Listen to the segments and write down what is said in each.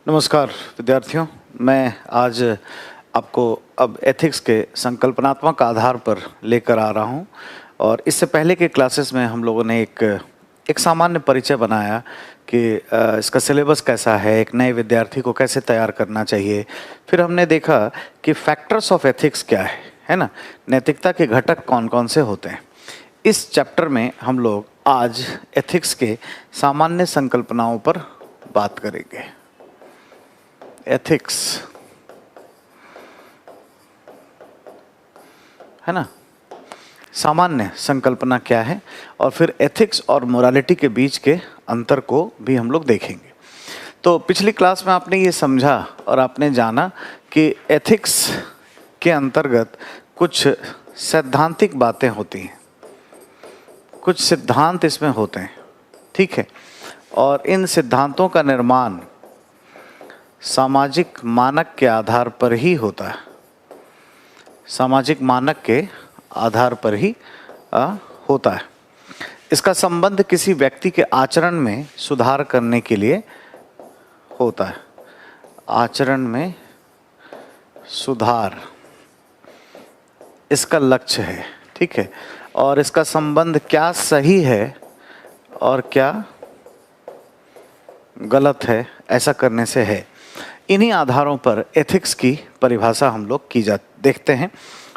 नमस्कार विद्यार्थियों, मैं आज आपको अब एथिक्स के संकल्पनात्मक आधार पर लेकर आ रहा हूं। और इससे पहले के क्लासेस में हम लोगों ने एक सामान्य परिचय बनाया कि इसका सिलेबस कैसा है, एक नए विद्यार्थी को कैसे तैयार करना चाहिए। फिर हमने देखा कि फैक्टर्स ऑफ एथिक्स क्या है ना, नैतिकता के घटक कौन कौन से होते हैं। इस चैप्टर में हम लोग आज एथिक्स के सामान्य संकल्पनाओं पर बात करेंगे। एथिक्स है ना, सामान्य संकल्पना क्या है, और फिर एथिक्स और मोरालिटी के बीच के अंतर को भी हम लोग देखेंगे। तो पिछली क्लास में आपने ये समझा और आपने जाना कि एथिक्स के अंतर्गत कुछ सैद्धांतिक बातें होती हैं, कुछ सिद्धांत इसमें होते हैं, ठीक है। और इन सिद्धांतों का निर्माण सामाजिक मानक के आधार पर ही होता है, सामाजिक मानक के आधार पर ही होता है। इसका संबंध किसी व्यक्ति के आचरण में सुधार करने के लिए होता है। आचरण में सुधार इसका लक्ष्य है, ठीक है। और इसका संबंध क्या सही है और क्या गलत है, ऐसा करने से है। इन्हीं आधारों पर एथिक्स की परिभाषा हम लोग देखते हैं।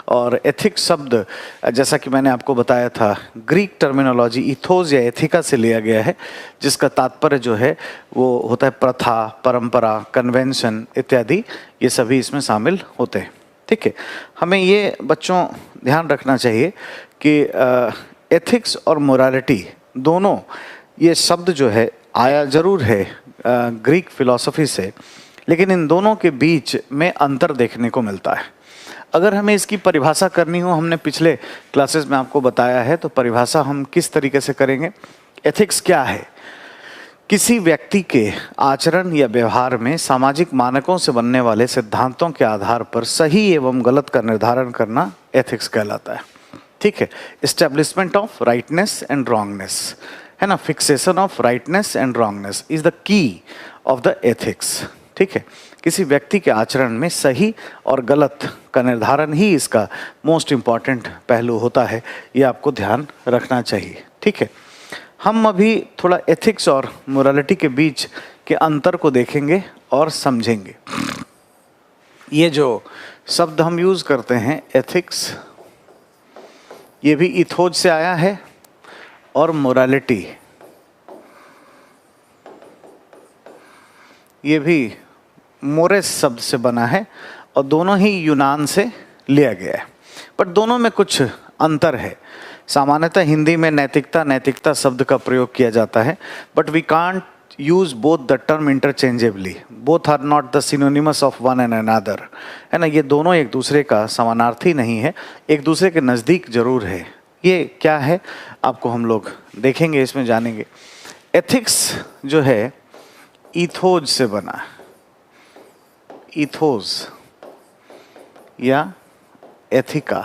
और एथिक्स शब्द, जैसा कि मैंने आपको बताया था, ग्रीक टर्मिनोलॉजी इथोस या एथिका से लिया गया है, जिसका तात्पर्य जो है वो होता है प्रथा, परंपरा, कन्वेंशन इत्यादि। ये सभी इसमें शामिल होते हैं, ठीक है। हमें ये बच्चों ध्यान रखना चाहिए कि एथिक्स और मोरालिटी दोनों, ये शब्द जो है आया जरूर है ग्रीक फिलॉसफी से, लेकिन इन दोनों के बीच में अंतर देखने को मिलता है। अगर हमें इसकी परिभाषा करनी हो, हमने पिछले क्लासेस में आपको बताया है, तो परिभाषा हम किस तरीके से करेंगे। एथिक्स क्या है? किसी व्यक्ति के आचरण या व्यवहार में सामाजिक मानकों से बनने वाले सिद्धांतों के आधार पर सही एवं गलत का निर्धारण करना एथिक्स कहलाता है, ठीक है। Establishment of rightness and wrongness है ना, fixation of rightness and wrongness is the key of the ethics, ठीक है। किसी व्यक्ति के आचरण में सही और गलत का निर्धारण ही इसका मोस्ट इम्पॉर्टेंट पहलू होता है। ये आपको ध्यान रखना चाहिए, ठीक है। हम अभी थोड़ा एथिक्स और मोरालिटी के बीच के अंतर को देखेंगे और समझेंगे। ये जो शब्द हम यूज करते हैं एथिक्स, ये भी इथोज से आया है, और मोरालिटी ये भी मोरेस शब्द से बना है, और दोनों ही यूनान से लिया गया है। पर दोनों में कुछ अंतर है। सामान्यतः हिंदी में नैतिकता शब्द का प्रयोग किया जाता है, but we can't use both the term interchangeably, both are not the synonymous of one and another, है ना। ये दोनों एक दूसरे का समानार्थी नहीं है, एक दूसरे के नज़दीक जरूर है। ये क्या है आपको हम लोग देखेंगे, इसमें जानेंगे। एथिक्स जो है इथोज से बना है, इथोस या एथिका,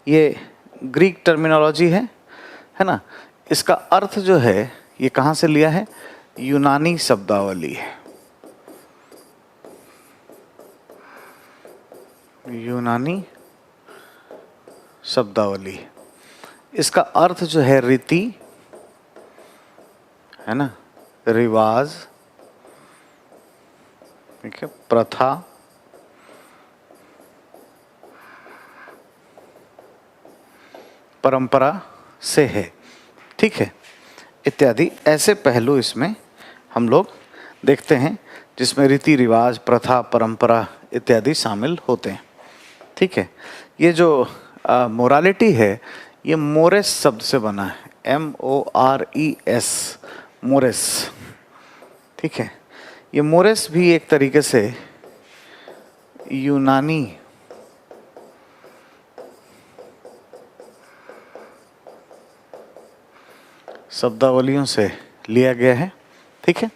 ये ग्रीक टर्मिनोलॉजी है ना। इसका अर्थ जो है ये कहाँ से लिया है? यूनानी शब्दावली है, यूनानी शब्दावली। इसका अर्थ जो है रीति है ना, रिवाज, ठीक है, प्रथा, परंपरा से है, ठीक है, इत्यादि ऐसे पहलू इसमें हम लोग देखते हैं, जिसमें रीति रिवाज, प्रथा, परंपरा इत्यादि शामिल होते हैं, ठीक है। ये जो मोरालिटी है, ये मोरेस शब्द से बना है, MORES, मोरेस, ठीक है। ये मोरेस भी एक तरीके से यूनानी शब्दावलियों से लिया गया है, ठीक है।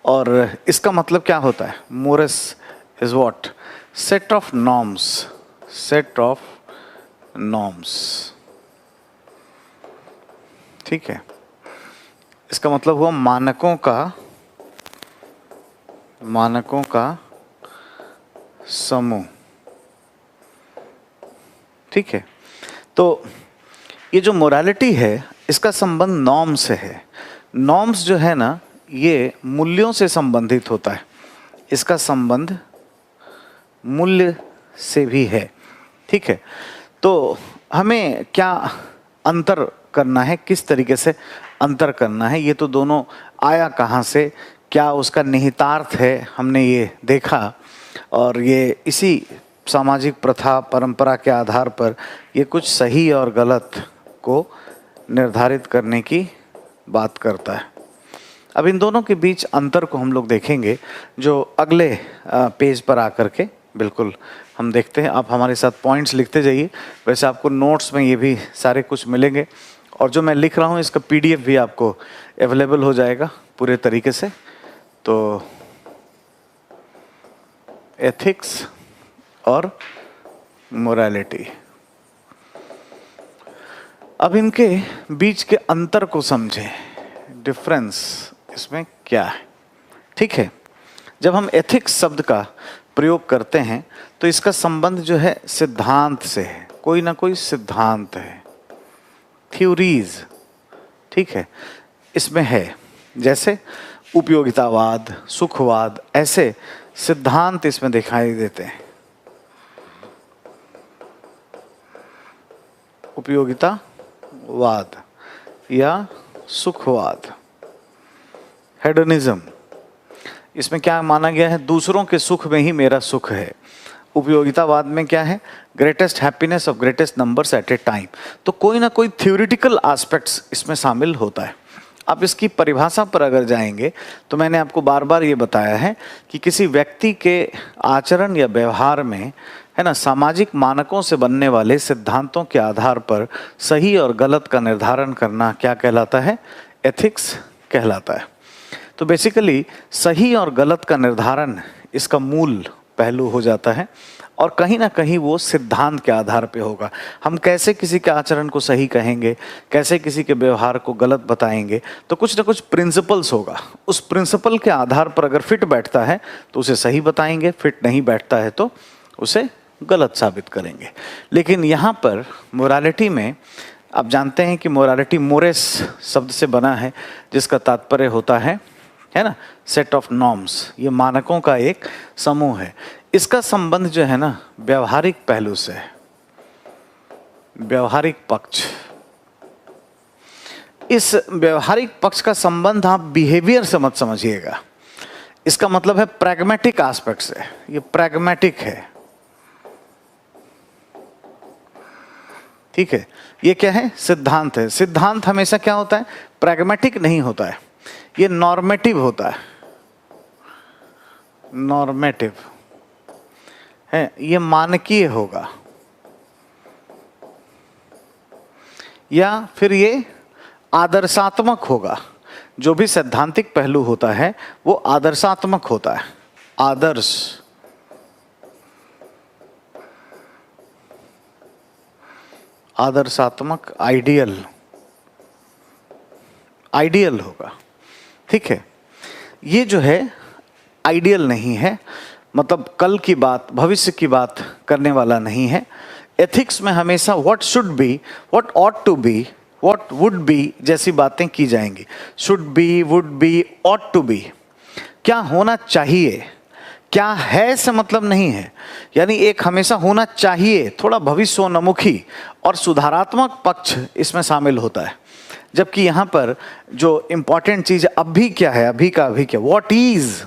और इसका मतलब क्या होता है? मोरेस is what? Set of norms, set of norms, ठीक है। इसका मतलब हुआ मानकों का मानकों का समूह। ठीक है, तो ये जो मोरालिटी है इसका संबंध नॉर्म से है। नॉर्म्स जो है ना, ये मूल्यों से संबंधित होता है। इसका संबंध मूल्य से भी है। ठीक है, तो हमें क्या अंतर करना है, किस तरीके से अंतर करना है, ये तो दोनों आया कहाँ से, क्या उसका निहितार्थ है, हमने ये देखा। और ये इसी सामाजिक प्रथा परंपरा के आधार पर ये कुछ सही और गलत को निर्धारित करने की बात करता है। अब इन दोनों के बीच अंतर को हम लोग देखेंगे जो अगले पेज पर आकर के बिल्कुल हम देखते हैं। आप हमारे साथ पॉइंट्स लिखते जाइए। वैसे आपको नोट्स में ये भी सारे कुछ मिलेंगे और जो मैं लिख रहा हूँ इसका PDF भी आपको अवेलेबल हो जाएगा पूरे तरीके से। तो एथिक्स और मोरालिटी, अब इनके बीच के अंतर को समझें, डिफरेंस इसमें क्या है। ठीक है, जब हम एथिक्स शब्द का प्रयोग करते हैं तो इसका संबंध जो है सिद्धांत से है, कोई ना कोई सिद्धांत है, थ्योरीज। ठीक है, इसमें है, जैसे उपयोगितावाद, सुखवाद, ऐसे सिद्धांत इसमें दिखाई देते हैं। उपयोगितावाद या सुखवाद, हेडोनिज्म, इसमें क्या माना गया है, दूसरों के सुख में ही मेरा सुख है। उपयोगितावाद में क्या है, greatest happiness of greatest numbers at a time. तो कोई ना कोई थ्योरेटिकल एस्पेक्ट्स इसमें शामिल होता है। आप इसकी परिभाषा पर अगर जाएंगे तो मैंने आपको बार बार ये बताया है कि किसी व्यक्ति के आचरण या व्यवहार में, है ना, सामाजिक मानकों से बनने वाले सिद्धांतों के आधार पर सही और गलत का निर्धारण करना क्या कहलाता है, एथिक्स कहलाता है। तो बेसिकली सही और गलत का निर्धारण इसका मूल पहलू हो जाता है और कहीं ना कहीं वो सिद्धांत के आधार पे होगा। हम कैसे किसी के आचरण को सही कहेंगे, कैसे किसी के व्यवहार को गलत बताएंगे, तो कुछ ना कुछ प्रिंसिपल्स होगा। उस प्रिंसिपल के आधार पर अगर फिट बैठता है तो उसे सही बताएंगे, फिट नहीं बैठता है तो उसे गलत साबित करेंगे। लेकिन यहाँ पर मोरालिटी में आप जानते हैं कि मोरालिटी मोरेस शब्द से बना है जिसका तात्पर्य होता है ना, सेट ऑफ नॉर्म्स। ये मानकों का एक समूह है। इसका संबंध जो है ना व्यवहारिक पहलू से है, व्यवहारिक पक्ष। इस व्यवहारिक पक्ष का संबंध आप बिहेवियर से मत समझिएगा। इसका मतलब है प्रैग्मेटिक एस्पेक्ट से। ये प्रैग्मेटिक है। ठीक है, ये क्या है, सिद्धांत है। सिद्धांत हमेशा क्या होता है, प्रैग्मेटिक नहीं होता है, ये नॉर्मेटिव होता है। नॉर्मेटिव है, ये मानकीय होगा या फिर ये आदर्शात्मक होगा। जो भी सैद्धांतिक पहलू होता है वो आदर्शात्मक होता है। आदर्श, आदर्शात्मक, आइडियल, आइडियल होगा। ठीक है, ये जो है आइडियल नहीं है, मतलब कल की बात, भविष्य की बात करने वाला नहीं है। एथिक्स में हमेशा what should be, what ought to be, what would be जैसी बातें की जाएंगी। Should be, would be, ought to be, क्या होना चाहिए, क्या है से मतलब नहीं है। यानी एक हमेशा होना चाहिए, थोड़ा भविष्योन्मुखी और सुधारात्मक पक्ष इसमें शामिल होता है। जबकि यहाँ पर जो इम्पॉर्टेंट चीज अभी क्या है, अभी का अभी क्या, व्हाट इज,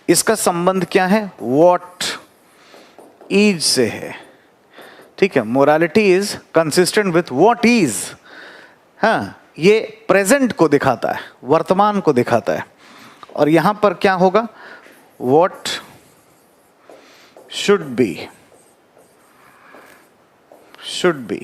इसका संबंध क्या है, व्हाट इज से है। ठीक है, morality is consistent with what is. हाँ, ये प्रेजेंट को दिखाता है, वर्तमान को दिखाता है। और यहां पर क्या होगा, what should be, should be,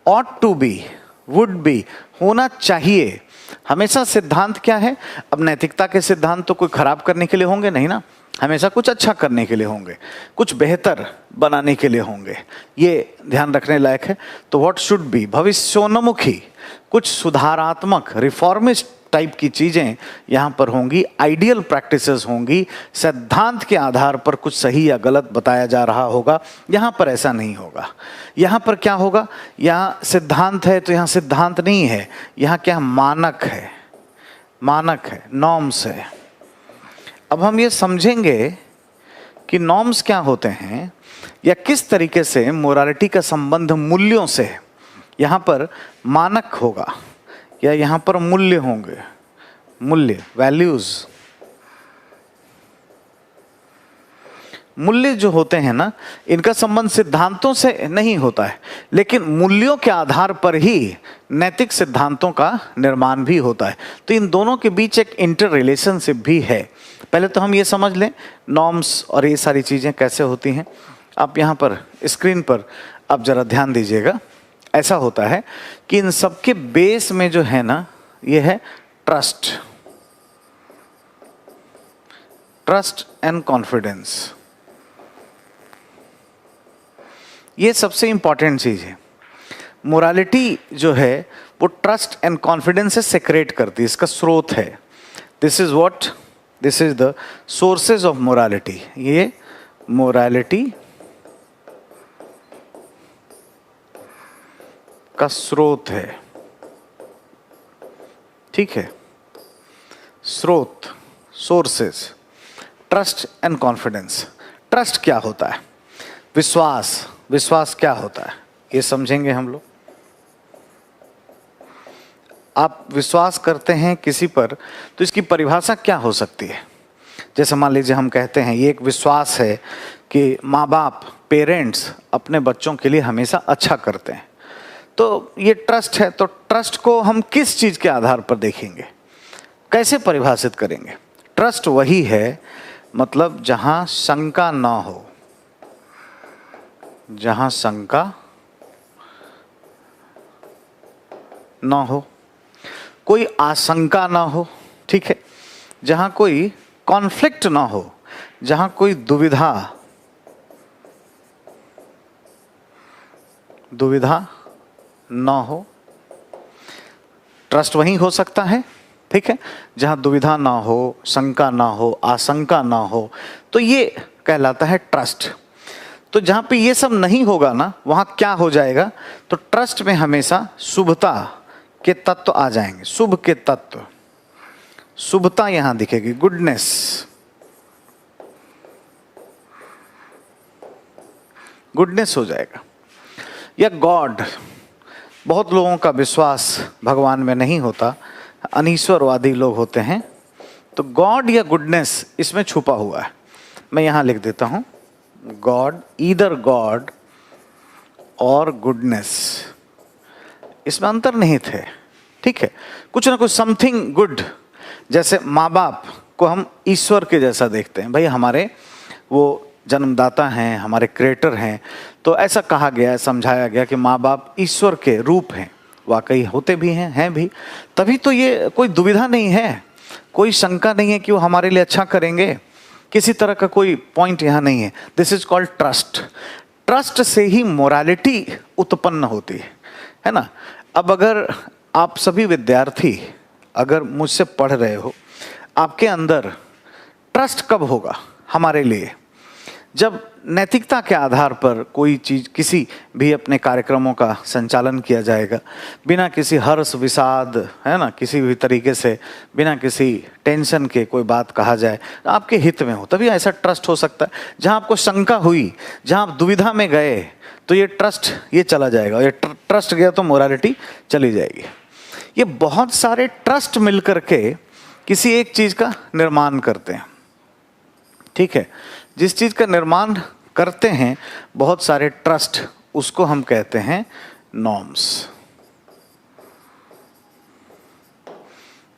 ought to be, would be, होना चाहिए। हमेशा सिद्धांत क्या है, अब नैतिकता के सिद्धांत तो कोई खराब करने के लिए होंगे नहीं ना, हमेशा कुछ अच्छा करने के लिए होंगे, कुछ बेहतर बनाने के लिए होंगे, ये ध्यान रखने लायक है। तो व्हाट शुड बी, भविष्योन्मुखी, कुछ सुधारात्मक, रिफॉर्मिस्ट टाइप की चीज़ें यहाँ पर होंगी, आइडियल प्रैक्टिसेस होंगी, सिद्धांत के आधार पर कुछ सही या गलत बताया जा रहा होगा। यहाँ पर ऐसा नहीं होगा। यहाँ पर क्या होगा, यहाँ सिद्धांत है तो यहाँ सिद्धांत नहीं है, यहाँ क्या मानक है, मानक है, नॉर्म्स है। अब हम ये समझेंगे कि नॉर्म्स क्या होते हैं या किस तरीके से मोरालिटी का संबंध मूल्यों से है। यहाँ पर मानक होगा या यहाँ पर मूल्य होंगे, मूल्य, वैल्यूज। मूल्य जो होते हैं ना, इनका संबंध सिद्धांतों से नहीं होता है, लेकिन मूल्यों के आधार पर ही नैतिक सिद्धांतों का निर्माण भी होता है। तो इन दोनों के बीच एक इंटर रिलेशनशिप भी है। पहले तो हम ये समझ लें नॉर्म्स और ये सारी चीज़ें कैसे होती हैं। आप यहाँ पर स्क्रीन पर आप जरा ध्यान दीजिएगा। ऐसा होता है कि इन सबके बेस में जो है ना, ये है ट्रस्ट, ट्रस्ट एंड कॉन्फिडेंस। ये सबसे इंपॉर्टेंट चीज है। मोरालिटी जो है वो ट्रस्ट एंड कॉन्फिडेंस से सेक्रेट करती है, इसका स्रोत है। This is what, this is the sources of morality. ये मोरालिटी का स्रोत है, ठीक है, स्रोत, sources, trust and confidence. Trust क्या होता है, विश्वास, विश्वास क्या होता है ये समझेंगे हम लोग। आप विश्वास करते हैं किसी पर तो इसकी परिभाषा क्या हो सकती है। जैसे मान लीजिए हम कहते हैं ये एक विश्वास है कि माँ बाप, पेरेंट्स अपने बच्चों के लिए हमेशा अच्छा करते हैं, तो ये ट्रस्ट है। तो ट्रस्ट को हम किस चीज़ के आधार पर देखेंगे, कैसे परिभाषित करेंगे। ट्रस्ट वही है, मतलब जहाँ शंका ना हो, जहाँ शंका ना हो, कोई आशंका ना हो, ठीक है, जहाँ कोई कॉन्फ्लिक्ट ना हो, जहाँ कोई दुविधा, दुविधा ना हो। ट्रस्ट वही हो सकता है, ठीक है, जहाँ दुविधा ना हो, शंका ना हो, आशंका ना हो, तो ये कहलाता है ट्रस्ट। तो जहाँ पे ये सब नहीं होगा ना, वहाँ क्या हो जाएगा, तो ट्रस्ट में हमेशा शुभता के तत्व आ जाएंगे, शुभ के तत्व, शुभता यहाँ दिखेगी, गुडनेस। गुडनेस हो जाएगा। या गॉड, बहुत लोगों का विश्वास भगवान में नहीं होता, अनीश्वरवादी लोग होते हैं, तो गॉड या गुडनेस इसमें छुपा हुआ है। मैं यहाँ लिख देता हूँ, गॉड, ईदर गॉड और गुडनेस, इसमें अंतर्निहित है, ठीक है, कुछ ना कुछ समथिंग गुड। जैसे माँ बाप को हम ईश्वर के जैसा देखते हैं, भाई हमारे वो जन्मदाता हैं, हमारे क्रिएटर हैं, तो ऐसा कहा गया है, समझाया गया कि माँ बाप ईश्वर के रूप हैं। वाकई होते भी हैं भी, तभी तो ये कोई दुविधा नहीं है, कोई शंका नहीं है कि वो हमारे लिए अच्छा करेंगे, किसी तरह का कोई पॉइंट यहाँ नहीं है। This is called trust. Trust से ही मोरालिटी उत्पन्न होती है ना। अब अगर आप सभी विद्यार्थी अगर मुझसे पढ़ रहे हो, आपके अंदर ट्रस्ट कब होगा हमारे लिए, जब नैतिकता के आधार पर कोई चीज़, किसी भी अपने कार्यक्रमों का संचालन किया जाएगा, बिना किसी हर्ष विषाद, है ना, किसी भी तरीके से बिना किसी टेंशन के कोई बात कहा जाए आपके हित में हो, तभी ऐसा ट्रस्ट हो सकता है। जहाँ आपको शंका हुई, जहाँ आप दुविधा में गए, तो ये ट्रस्ट ये चला जाएगा, ये ट्रस्ट गया तो मोरालिटी चली जाएगी। ये बहुत सारे ट्रस्ट मिल करके किसी एक चीज़ का निर्माण करते हैं, ठीक है। जिस चीज़ का निर्माण करते हैं बहुत सारे ट्रस्ट, उसको हम कहते हैं नॉर्म्स,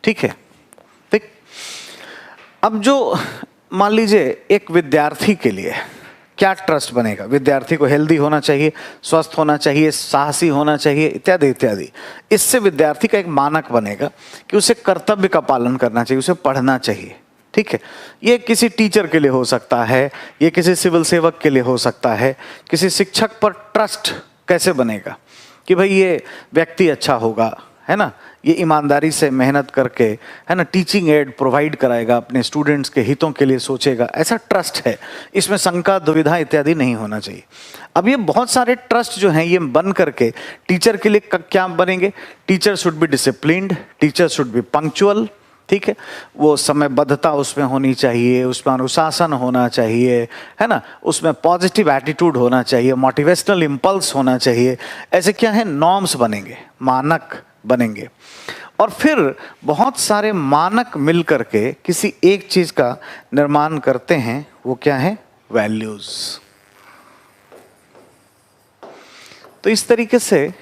ठीक है, ठीक। अब जो मान लीजिए एक विद्यार्थी के लिए क्या ट्रस्ट बनेगा, विद्यार्थी को हेल्दी होना चाहिए, स्वस्थ होना चाहिए, साहसी होना चाहिए, इत्यादि इत्यादि। इससे विद्यार्थी का एक मानक बनेगा कि उसे कर्तव्य का पालन करना चाहिए, उसे पढ़ना चाहिए, ठीक है। ये किसी टीचर के लिए हो सकता है, ये किसी सिविल सेवक के लिए हो सकता है। किसी शिक्षक पर ट्रस्ट कैसे बनेगा कि भाई ये व्यक्ति अच्छा होगा, है ना, ये ईमानदारी से मेहनत करके, है ना, टीचिंग एड प्रोवाइड कराएगा, अपने स्टूडेंट्स के हितों के लिए सोचेगा, ऐसा ट्रस्ट है। इसमें शंका दुविधा इत्यादि नहीं होना चाहिए। अब ये बहुत सारे ट्रस्ट जो हैं ये बन करके टीचर के लिए क्या बनेंगे? Teacher should be disciplined, teacher should be punctual, ठीक है, वो समयबद्धता उसमें होनी चाहिए, उसमें अनुशासन होना चाहिए, है ना, उसमें पॉजिटिव एटीट्यूड होना चाहिए, मोटिवेशनल इम्पल्स होना चाहिए। ऐसे क्या है? नॉर्म्स बनेंगे, मानक बनेंगे। और फिर बहुत सारे मानक मिल करके किसी एक चीज का निर्माण करते हैं, वो क्या है? वैल्यूज। तो इस तरीके से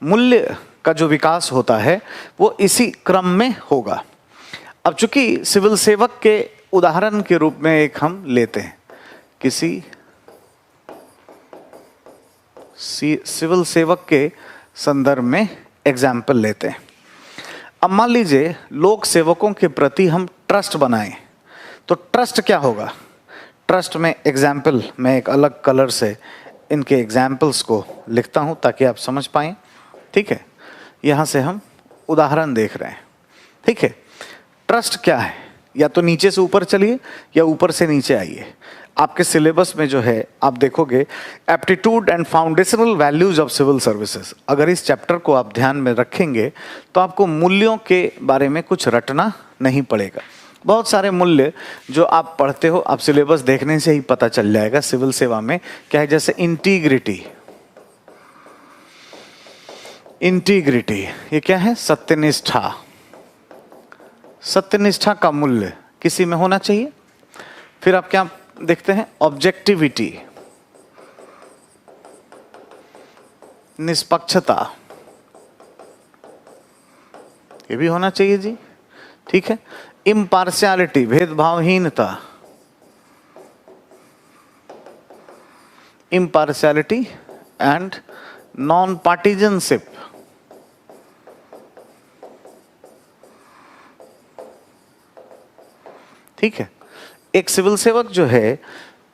मूल्य का जो विकास होता है वो इसी क्रम में होगा। अब चूंकि सिविल सेवक के उदाहरण के रूप में एक हम लेते हैं, किसी सिविल सेवक के संदर्भ में एग्जाम्पल लेते हैं। अब मान लीजिए लोक सेवकों के प्रति हम ट्रस्ट बनाएं, तो ट्रस्ट क्या होगा? ट्रस्ट में एग्जाम्पल, मैं एक अलग कलर से इनके एग्जाम्पल्स को लिखता हूं ताकि आप समझ पाएं, ठीक है। यहां से हम उदाहरण देख रहे हैं, ठीक है। ट्रस्ट क्या है? या तो नीचे से ऊपर चलिए या ऊपर से नीचे आइए। आपके सिलेबस में जो है आप देखोगे aptitude and foundational values of civil services. अगर इस चैप्टर को आप ध्यान में रखेंगे तो आपको मूल्यों के बारे में कुछ रटना नहीं पड़ेगा। बहुत सारे मूल्य जो आप पढ़ते हो, आप सिलेबस देखने से ही पता चल जाएगा सिविल सेवा में क्या है। जैसे इंटीग्रिटी, इंटीग्रिटी ये क्या है? सत्यनिष्ठा। सत्यनिष्ठा का मूल्य किसी में होना चाहिए। फिर आप क्या देखते हैं? ऑब्जेक्टिविटी, निष्पक्षता, ये भी होना चाहिए जी, ठीक है। इम्पार्शियलिटी, भेदभावहीनता, इम्पार्शियलिटी एंड नॉन पार्टिजनशिप, ठीक है। एक सिविल सेवक जो है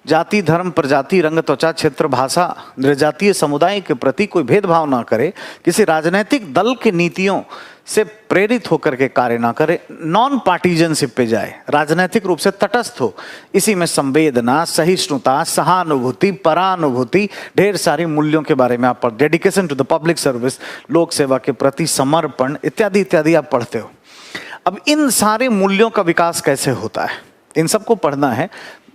जाति, धर्म, प्रजाति, रंग, त्वचा, क्षेत्र, भाषा, नृजातीय समुदाय के प्रति कोई भेदभाव ना करे, किसी राजनीतिक दल की नीतियों से प्रेरित होकर के कार्य ना करे, नॉन पार्टिजनशिप पे जाए, राजनीतिक रूप से तटस्थ हो। इसी में संवेदना, सहिष्णुता, सहानुभूति, परानुभूति, ढेर सारी मूल्यों के बारे में आप पढ़, dedication to the public service, लोक सेवा के प्रति समर्पण इत्यादि इत्यादि आप पढ़ते हो। अब इन सारे मूल्यों का विकास कैसे होता है, इन सबको पढ़ना है।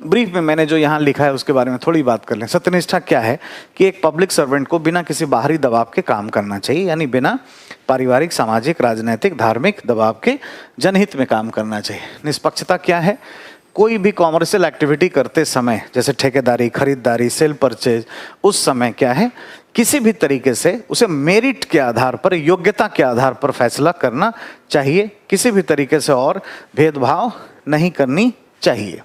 ब्रीफ में मैंने जो यहाँ लिखा है उसके बारे में थोड़ी बात कर लें। सत्यनिष्ठा क्या है कि एक पब्लिक सर्वेंट को बिना किसी बाहरी दबाव के काम करना चाहिए, यानी बिना पारिवारिक, सामाजिक, राजनीतिक, धार्मिक दबाव के जनहित में काम करना चाहिए। निष्पक्षता क्या है? कोई भी कॉमर्शियल एक्टिविटी करते समय, जैसे ठेकेदारी, खरीदारी, सेल परचेज, उस समय क्या है, किसी भी तरीके से उसे मेरिट के आधार पर, योग्यता के आधार पर फैसला करना चाहिए। किसी भी तरीके से और भेदभाव नहीं करनी चाहिए।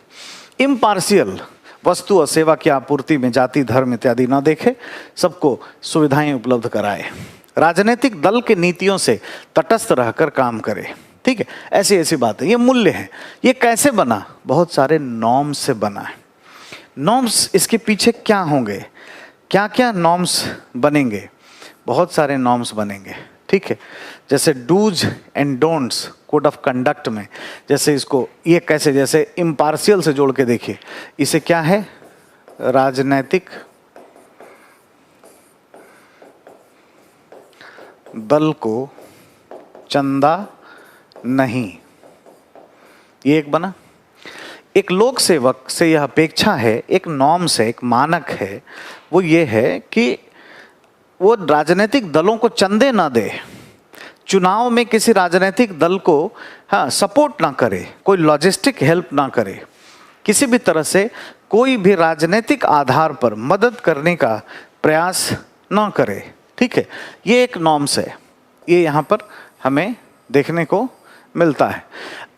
इम्पार्शियल, वस्तु और सेवा की आपूर्ति में जाति, धर्म इत्यादि ना देखे, सबको सुविधाएं उपलब्ध कराए। राजनीतिक दल के नीतियों से तटस्थ रहकर काम करे, ठीक है। ऐसी ऐसी बातें, ये मूल्य है। ये कैसे बना? बहुत सारे नॉर्म्स से बना है। नॉर्म्स, इसके पीछे क्या होंगे, क्या क्या नॉर्म्स बनेंगे? बहुत सारे नॉर्म्स बनेंगे, ठीक है। जैसे dos and don'ts code of conduct में, जैसे इसको ये कैसे, जैसे इम्पार्शियल से जोड़ के देखिए, इसे क्या है? राजनैतिक दल को चंदा नहीं, ये एक बना। एक लोक सेवक से यह अपेक्षा है, एक नॉर्म से, एक मानक है, वो ये है कि वो राजनीतिक दलों को चंदे ना दे, चुनाव में किसी राजनीतिक दल को सपोर्ट ना करे, कोई लॉजिस्टिक हेल्प ना करे, किसी भी तरह से कोई भी राजनीतिक आधार पर मदद करने का प्रयास ना करे, ठीक है। ये एक नॉर्म्स है, ये यहाँ पर हमें देखने को मिलता है।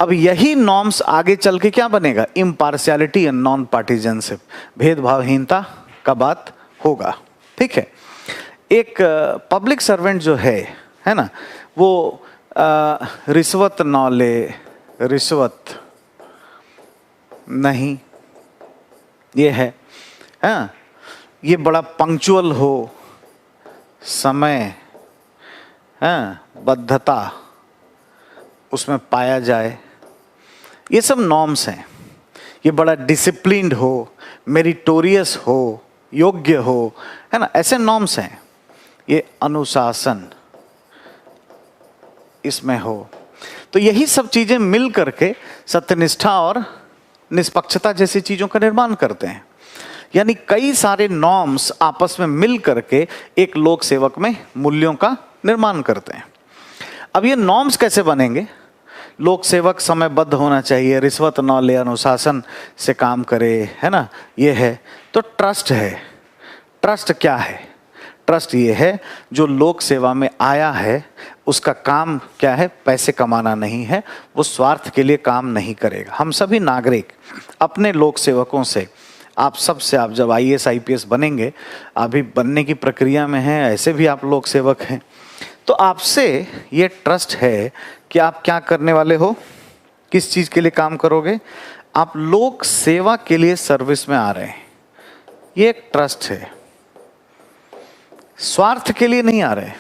अब यही नॉर्म्स आगे चल के क्या बनेगा? इम्पार्शियलिटी एंड नॉन पार्टिजनशिप, भेदभावहीनता का बात होगा, ठीक है। एक पब्लिक सर्वेंट जो है ना, वो रिश्वत ना ले, रिश्वत नहीं, ये है, हाँ, ये बड़ा पंक्चुअल हो, समय, बद्धता उसमें पाया जाए, ये सब नॉर्म्स हैं। ये बड़ा डिसिप्लिन्ड हो, मेरिटोरियस हो, योग्य हो, है ना, ऐसे नॉर्म्स हैं। ये अनुशासन इसमें हो, तो यही सब चीजें मिल करके सत्यनिष्ठा और निष्पक्षता जैसी चीजों का निर्माण करते हैं। यानी कई सारे नॉर्म्स आपस में मिल करके एक लोक सेवक में मूल्यों का निर्माण करते हैं। अब ये नॉर्म्स कैसे बनेंगे? लोक सेवक समयबद्ध होना चाहिए, रिश्वत न ले, अनुशासन से काम करे, है ना, ये है। तो ट्रस्ट है। ट्रस्ट क्या है? ट्रस्ट ये है, जो लोक सेवा में आया है उसका काम क्या है? पैसे कमाना नहीं है, वो स्वार्थ के लिए काम नहीं करेगा। हम सभी नागरिक अपने लोक सेवकों से, आप सबसे, आप जब IAS IPS बनेंगे, अभी बनने की प्रक्रिया में हैं, ऐसे भी आप लोक सेवक हैं, तो आपसे ये ट्रस्ट है कि आप क्या करने वाले हो, किस चीज़ के लिए काम करोगे। आप लोक सेवा के लिए सर्विस में आ रहे हैं, ये एक ट्रस्ट है। स्वार्थ के लिए नहीं आ रहे,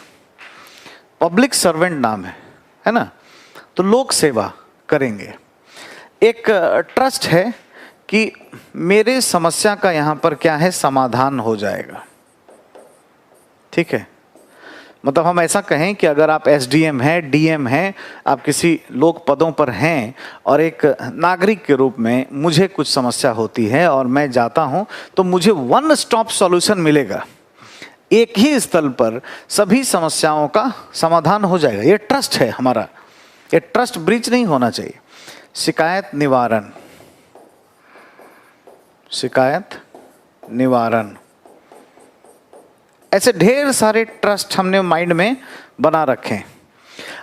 पब्लिक सर्वेंट नाम है ना, तो लोक सेवा करेंगे। एक ट्रस्ट है कि मेरे समस्या का यहाँ पर क्या है, समाधान हो जाएगा। ठीक है, मतलब हम ऐसा कहें कि अगर आप SDM हैं, DM हैं, आप किसी लोक पदों पर हैं और एक नागरिक के रूप में मुझे कुछ समस्या होती है और मैं जाता हूं, तो मुझे वन स्टॉप सॉल्यूशन मिलेगा, एक ही स्थल पर सभी समस्याओं का समाधान हो जाएगा। ये ट्रस्ट है हमारा, ये ट्रस्ट ब्रीच नहीं होना चाहिए। शिकायत निवारण, शिकायत निवारण, ऐसे ढेर सारे ट्रस्ट हमने माइंड में बना रखे हैं।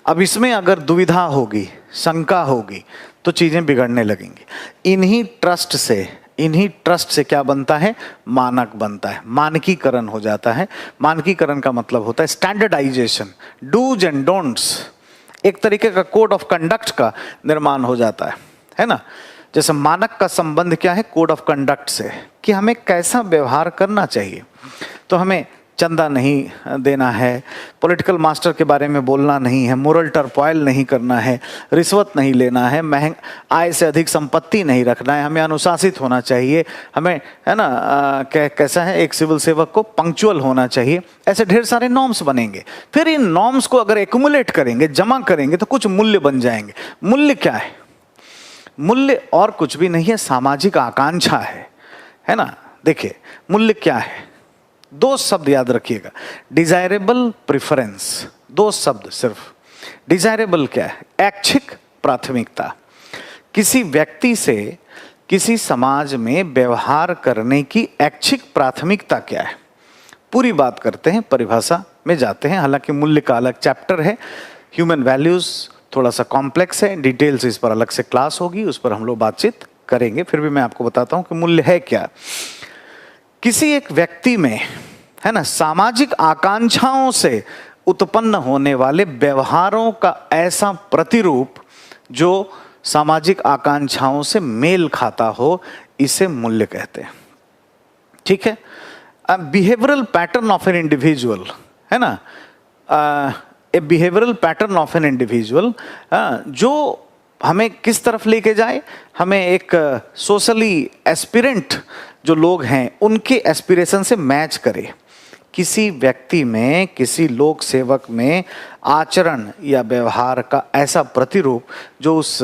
अब इसमें अगर दुविधा होगी, शंका होगी, तो चीजें बिगड़ने लगेंगी। इन्हीं ट्रस्ट से क्या बनता है? मानक बनता है, मानकीकरण हो जाता है। मानकीकरण का मतलब होता है स्टैंडर्डाइजेशन, डूज एंड डोंट्स, एक तरीके का कोड ऑफ कंडक्ट का निर्माण हो जाता है ना। जैसे मानक का संबंध क्या है? कोड ऑफ कंडक्ट से, कि हमें कैसा व्यवहार करना चाहिए। तो हमें चंदा नहीं देना है, पॉलिटिकल मास्टर के बारे में बोलना नहीं है, मोरल टर्पॉइल नहीं करना है, रिश्वत नहीं लेना है, आय से अधिक संपत्ति नहीं रखना है, हमें अनुशासित होना चाहिए, हमें, है ना, कैसा है, एक सिविल सेवक को पंक्चुअल होना चाहिए। ऐसे ढेर सारे नॉर्म्स बनेंगे। फिर इन नॉर्म्स को अगर एक्युमुलेट करेंगे, जमा करेंगे, तो कुछ मूल्य बन जाएंगे। मूल्य क्या है? मूल्य और कुछ भी नहीं है, सामाजिक आकांक्षा है ना। देखिए मूल्य क्या है, दो शब्द याद रखिएगा, डिजायरेबल, प्रेफरेंस, दो शब्द सिर्फ। डिजायरेबल क्या है? ऐच्छिक प्राथमिकता, किसी व्यक्ति से किसी समाज में व्यवहार करने की ऐच्छिक प्राथमिकता क्या है, पूरी बात करते हैं, परिभाषा में जाते हैं। हालांकि मूल्य का अलग चैप्टर है, ह्यूमन वैल्यूज थोड़ा सा कॉम्प्लेक्स है, डिटेल्स इस पर अलग से क्लास होगी, उस पर हम लोग बातचीत करेंगे। फिर भी मैं आपको बताता हूं कि मूल्य है क्या। किसी एक व्यक्ति में, है ना, सामाजिक आकांक्षाओं से उत्पन्न होने वाले व्यवहारों का ऐसा प्रतिरूप जो सामाजिक आकांक्षाओं से मेल खाता हो, इसे मूल्य कहते हैं। ठीक है, behavioural pattern of an individual, है ना, a behavioural pattern of an individual, जो हमें किस तरफ लेके जाए, हमें एक सोशली एस्पिरेंट जो लोग हैं उनके एस्पिरेशन से मैच करे। किसी व्यक्ति में, किसी लोक सेवक में आचरण या व्यवहार का ऐसा प्रतिरूप जो उस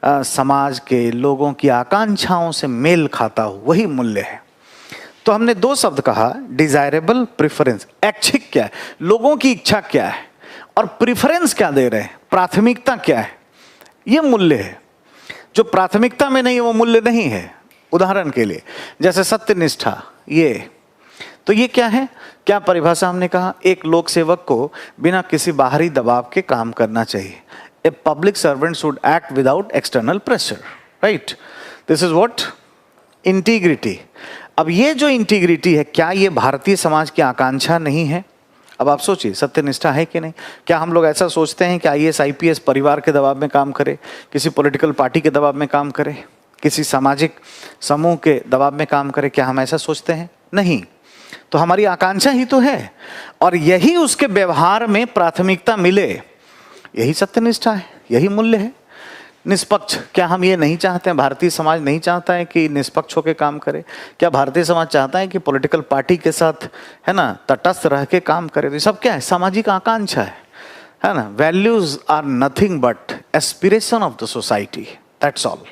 समाज के लोगों की आकांक्षाओं से मेल खाता हो, वही मूल्य है। तो हमने दो शब्द कहा, डिजायरेबल, प्रेफरेंस। ऐच्छिक क्या है? लोगों की इच्छा क्या है, और प्रेफरेंस क्या दे रहे हैं, प्राथमिकता क्या है, ये मूल्य है। जो प्राथमिकता में नहीं है वो मूल्य नहीं है। उदाहरण के लिए जैसे सत्यनिष्ठा, ये तो ये क्या है, क्या परिभाषा हमने कहा? एक लोक सेवक को बिना किसी बाहरी दबाव के काम करना चाहिए। A public servant should act without external pressure, right? This is what? Integrity. अब ये जो इंटीग्रिटी है, क्या ये भारतीय समाज की आकांक्षा नहीं है? अब आप सोचिए, सत्यनिष्ठा है कि नहीं? क्या हम लोग ऐसा सोचते हैं कि IAS IPS परिवार के दबाव में काम करे, किसी पॉलिटिकल पार्टी के दबाव में काम करे, किसी सामाजिक समूह के दबाव में काम करे? क्या हम ऐसा सोचते हैं? नहीं। तो हमारी आकांक्षा ही तो है, और यही उसके व्यवहार में प्राथमिकता मिले, यही सत्यनिष्ठा है, यही मूल्य है। निष्पक्ष, क्या हम ये नहीं चाहते हैं, भारतीय समाज नहीं चाहता है कि निष्पक्ष होकर काम करे? क्या भारतीय समाज चाहता है कि पॉलिटिकल पार्टी के साथ, है ना, तटस्थ रह के काम करे? तो सब क्या है? सामाजिक आकांक्षा है ना। Values are nothing but aspiration of the society, that's all.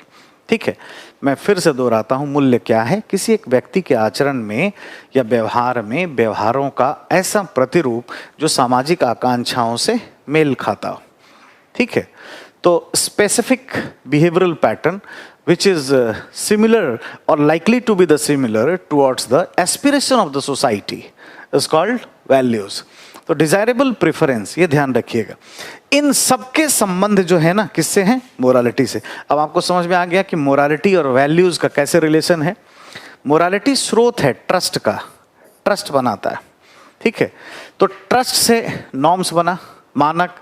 ठीक है, मैं फिर से दोहराता हूँ, मूल्य क्या है? किसी एक व्यक्ति के आचरण में या व्यवहार में व्यवहारों का ऐसा प्रतिरूप जो सामाजिक आकांक्षाओं से मेल खाता हो। ठीक है, तो specific behavioural pattern which is similar or likely to be the similar towards the aspiration of the society is called values. तो डिजायरेबल प्रेफरेंस, ये ध्यान रखिएगा। इन सबके संबंध जो है ना, किससे हैं? मोरालिटी से। अब आपको समझ में आ गया कि मोरालिटी और वैल्यूज का कैसे रिलेशन है। मोरालिटी स्रोत है ट्रस्ट का, ट्रस्ट बनाता है। ठीक है, तो ट्रस्ट से नॉर्म्स बना, मानक,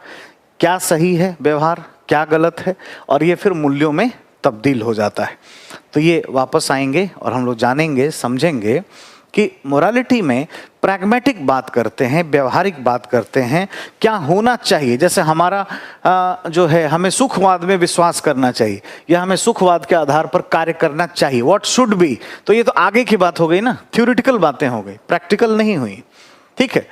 क्या सही है व्यवहार, क्या गलत है, और ये फिर मूल्यों में तब्दील हो जाता है। तो ये वापस आएंगे और हम लोग जानेंगे, समझेंगे कि मोरालिटी में प्रैग्मेटिक बात करते हैं, व्यवहारिक बात करते हैं, क्या होना चाहिए। जैसे हमारा जो है, हमें सुखवाद में विश्वास करना चाहिए या हमें सुखवाद के आधार पर कार्य करना चाहिए, व्हाट शुड बी। तो ये तो आगे की बात हो गई ना, थ्योरेटिकल बातें हो गई, प्रैक्टिकल नहीं हुई। ठीक है,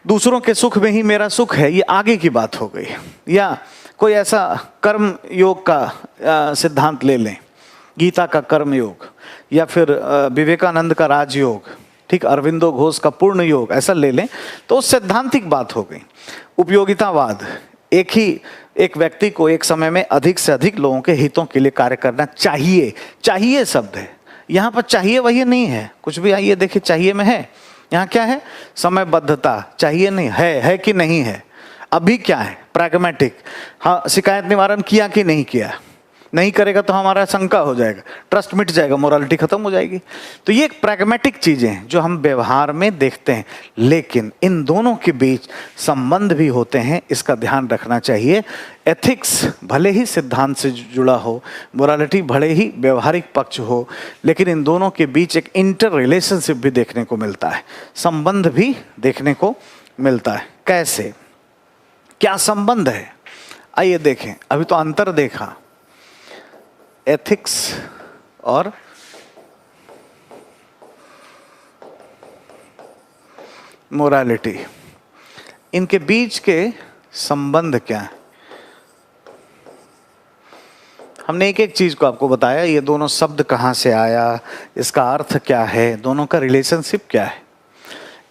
दूसरों के सुख में ही मेरा सुख है, ये आगे की बात हो गई। या कोई ऐसा कर्म योग का सिद्धांत ले लें, गीता का कर्म योग, या फिर विवेकानंद का राजयोग, ठीक, अरविंदो घोष का पूर्ण योग, ऐसा ले लें तो सैद्धांतिक बात हो गई। उपयोगितावाद, एक व्यक्ति को एक समय में अधिक से अधिक लोगों के हितों के लिए कार्य करना चाहिए। चाहिए शब्द है यहाँ पर, चाहिए वही नहीं है कुछ भी। आइए देखिए, चाहिए में है, यहाँ क्या है? समयबद्धता। चाहिए नहीं है कि नहीं है? अभी क्या है? प्रैग्मेटिक। हाँ, शिकायत निवारण किया कि नहीं किया? नहीं करेगा तो हमारा शंका हो जाएगा, ट्रस्ट मिट जाएगा, मोरालिटी खत्म हो जाएगी। तो ये एक प्रैग्मेटिक चीजें हैं जो हम व्यवहार में देखते हैं, लेकिन इन दोनों के बीच संबंध भी होते हैं, इसका ध्यान रखना चाहिए। एथिक्स भले ही सिद्धांत से जुड़ा हो, मोरालिटी भले ही व्यवहारिक पक्ष हो, लेकिन इन दोनों के बीच एक इंटर रिलेशनशिप भी देखने को मिलता है, संबंध भी देखने को मिलता है। कैसे, क्या संबंध है? आइए देखें। अभी तो अंतर देखा एथिक्स और मोरालिटी, इनके बीच के संबंध क्या है? हमने एक एक चीज को आपको बताया, ये दोनों शब्द कहाँ से आया, इसका अर्थ क्या है, दोनों का रिलेशनशिप क्या है।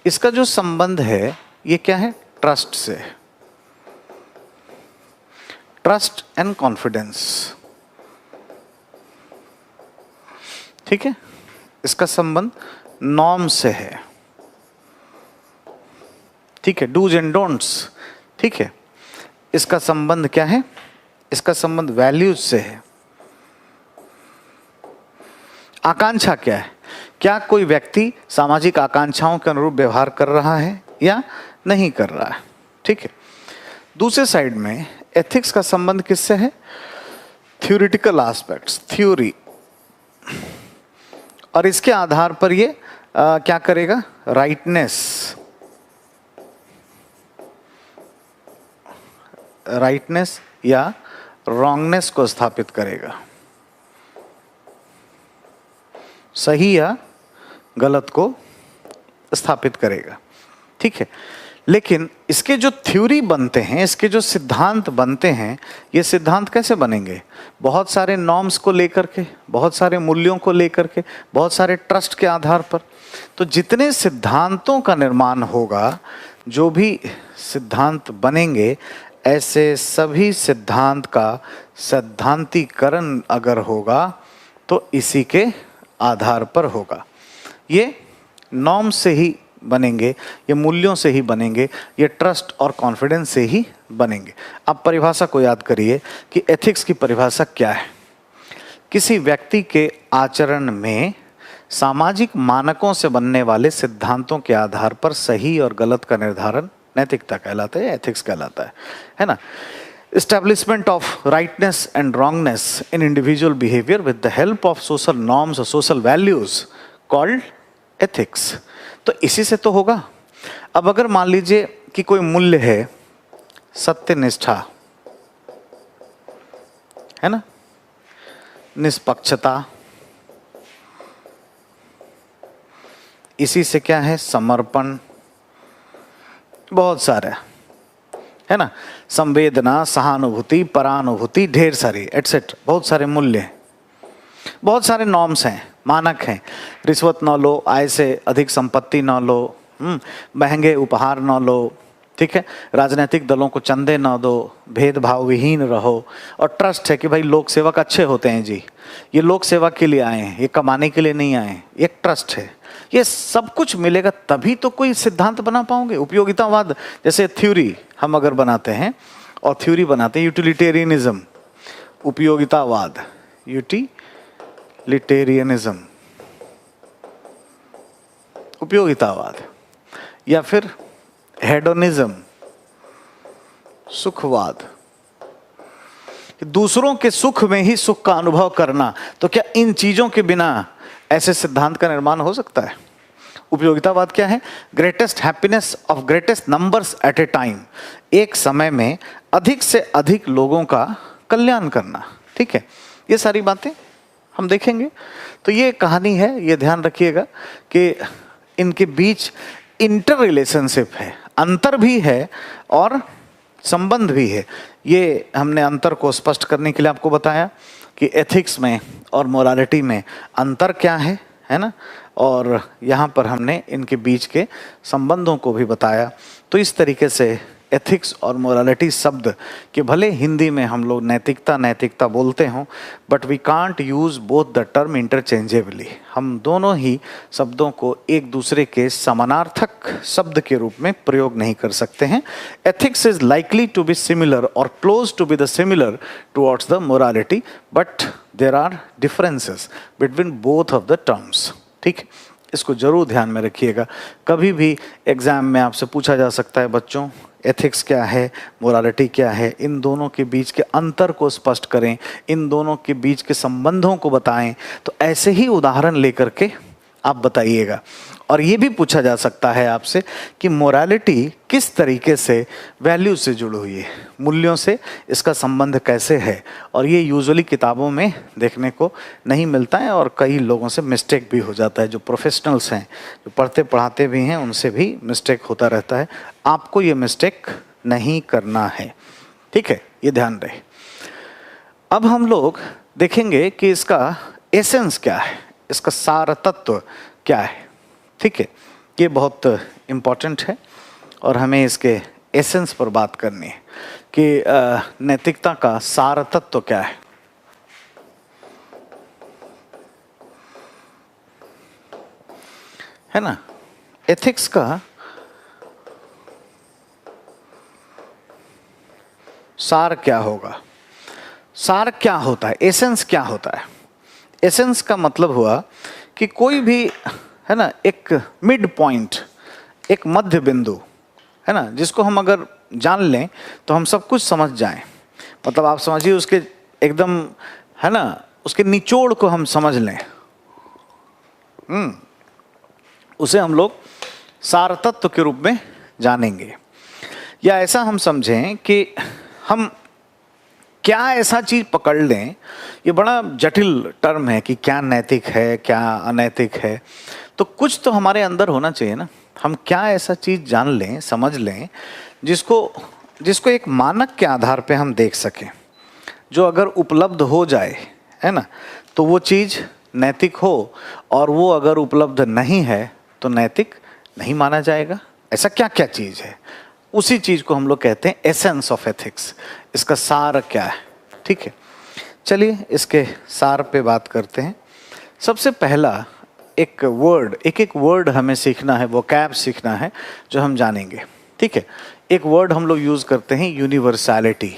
इसका जो संबंध है ये क्या है? ट्रस्ट से, ट्रस्ट एंड कॉन्फिडेंस। ठीक है, इसका संबंध नॉर्म से है। ठीक है, डूज एंड डोंट्स। ठीक है, इसका संबंध क्या है? इसका संबंध वैल्यूज से है। आकांक्षा क्या है? क्या कोई व्यक्ति सामाजिक आकांक्षाओं के अनुरूप व्यवहार कर रहा है या नहीं कर रहा है? ठीक है, दूसरे साइड में एथिक्स का संबंध किससे है? थ्योरेटिकल एस्पेक्ट्स, थ्योरी, और इसके आधार पर ये क्या करेगा? राइटनेस या रॉन्गनेस को स्थापित करेगा, सही या गलत को स्थापित करेगा। ठीक है, लेकिन इसके जो थ्योरी बनते हैं, इसके जो सिद्धांत बनते हैं, ये सिद्धांत कैसे बनेंगे? बहुत सारे नॉर्म्स को लेकर के, बहुत सारे मूल्यों को लेकर के, बहुत सारे ट्रस्ट के आधार पर। तो जितने सिद्धांतों का निर्माण होगा, जो भी सिद्धांत बनेंगे, ऐसे सभी सिद्धांत का सैद्धांतिकरण अगर होगा तो इसी के आधार पर होगा। ये नॉर्म से ही बनेंगे, ये मूल्यों से ही बनेंगे, ये ट्रस्ट और कॉन्फिडेंस से ही बनेंगे। अब परिभाषा को याद करिए कि एथिक्स की परिभाषा क्या है? किसी व्यक्ति के आचरण में सामाजिक मानकों से बनने वाले सिद्धांतों के आधार पर सही और गलत का निर्धारण नैतिकता कहलाता है, एथिक्स कहलाता है ना। Establishment of rightness and wrongness in individual behavior with the help of social norms or social values called ethics. तो इसी से तो होगा। अब अगर मान लीजिए कि कोई मूल्य है सत्यनिष्ठा, है ना, निष्पक्षता, इसी से क्या है, समर्पण, बहुत सारे, है ना, संवेदना, सहानुभूति, परानुभूति, ढेर सारी एटसेट्रा, बहुत सारे मूल्य हैं, बहुत सारे नॉर्म्स हैं, मानक हैं। रिश्वत न लो, आय से अधिक संपत्ति न लो, महंगे उपहार न लो, ठीक है, राजनीतिक दलों को चंदे न दो, भेदभाव विहीन रहो, और ट्रस्ट है कि भाई लोक सेवक अच्छे होते हैं जी, ये लोक सेवा के लिए आए हैं, ये कमाने के लिए नहीं आए हैं, एक ट्रस्ट है। ये सब कुछ मिलेगा तभी तो कोई सिद्धांत बना पाओगे। उपयोगितावाद जैसे थ्योरी हम अगर बनाते हैं, और थ्योरी बनाते हैं यूटिलिटेरियनिज्म, उपयोगितावाद, यूटिलिटेरियनिज्म, उपयोगितावाद, या फिर हेडोनिज्म, सुखवाद, दूसरों के सुख में ही सुख का अनुभव करना। तो क्या इन चीजों के बिना ऐसे सिद्धांत का निर्माण हो सकता है? उपयोगितावाद क्या है? Greatest happiness of greatest numbers at a time, एक समय में अधिक से अधिक लोगों का कल्याण करना। ठीक है, ये सारी बातें हम देखेंगे। तो ये कहानी है, ये ध्यान रखिएगा कि इनके बीच इंटर रिलेशनशिप है, अंतर भी है और संबंध भी है। ये हमने अंतर को स्पष्ट करने के लिए आपको बताया कि एथिक्स में और मोरालिटी में अंतर क्या है ना, और यहाँ पर हमने इनके बीच के संबंधों को भी बताया। तो इस तरीके से एथिक्स और मोरालिटी शब्द कि भले हिंदी में हम लोग नैतिकता बोलते हों, but we can't use both the term interchangeably. हम दोनों ही शब्दों को एक दूसरे के समानार्थक शब्द के रूप में प्रयोग नहीं कर सकते हैं। Ethics is likely to be similar और close to be the similar towards the morality, but there are differences between both of the terms. ठीक, इसको जरूर ध्यान में रखिएगा। कभी भी एग्जाम में आपसे पूछा जा सकता है बच्चों, एथिक्स क्या है, मोरालिटी क्या है, इन दोनों के बीच के अंतर को स्पष्ट करें, इन दोनों के बीच के संबंधों को बताएं। तो ऐसे ही उदाहरण लेकर के आप बताइएगा। और ये भी पूछा जा सकता है आपसे कि मोरालिटी किस तरीके से वैल्यू से जुड़ी हुई है, मूल्यों से इसका संबंध कैसे है। और ये यूजुअली किताबों में देखने को नहीं मिलता है और कई लोगों से मिस्टेक भी हो जाता है। जो प्रोफेशनल्स हैं, जो पढ़ते पढ़ाते भी हैं, उनसे भी मिस्टेक होता रहता है। आपको ये मिस्टेक नहीं करना है, ठीक है, ये ध्यान रहे। अब हम लोग देखेंगे कि इसका एसेंस क्या है, इसका सार तत्व क्या है। ठीक है, ये बहुत इम्पॉर्टेंट है और हमें इसके एसेंस पर बात करनी है कि नैतिकता का सार तत्व क्या है ना। एथिक्स का सार क्या होगा, सार क्या होता है, एसेंस क्या होता है। एसेंस का मतलब हुआ कि कोई भी, है ना, एक मिड पॉइंट, एक मध्य बिंदु, है ना, जिसको हम अगर जान लें तो हम सब कुछ समझ जाएं। मतलब आप समझिए उसके एकदम, है ना, उसके निचोड़ को हम समझ लें, उसे हम लोग सार तत्व के रूप में जानेंगे। या ऐसा हम समझें कि हम क्या ऐसा चीज पकड़ लें, ये बड़ा जटिल टर्म है कि क्या नैतिक है, क्या अनैतिक है। तो कुछ तो हमारे अंदर होना चाहिए ना। हम क्या ऐसा चीज जान लें, समझ लें, जिसको एक मानक के आधार पे हम देख सकें, जो अगर उपलब्ध हो जाए, है ना, तो वो चीज नैतिक हो, और वो अगर उपलब्ध नहीं है तो नैतिक नहीं माना जाएगा। ऐसा क्या क्या चीज है, उसी चीज को हम लोग कहते हैं एसेंस ऑफ एथिक्स। इसका सार क्या है, ठीक है। चलिए इसके सार पे बात करते हैं। सबसे पहला एक वर्ड हमें सीखना है, वोकैब सीखना है, जो हम जानेंगे। ठीक है, एक वर्ड हम लोग यूज करते हैं, यूनिवर्सैलिटी।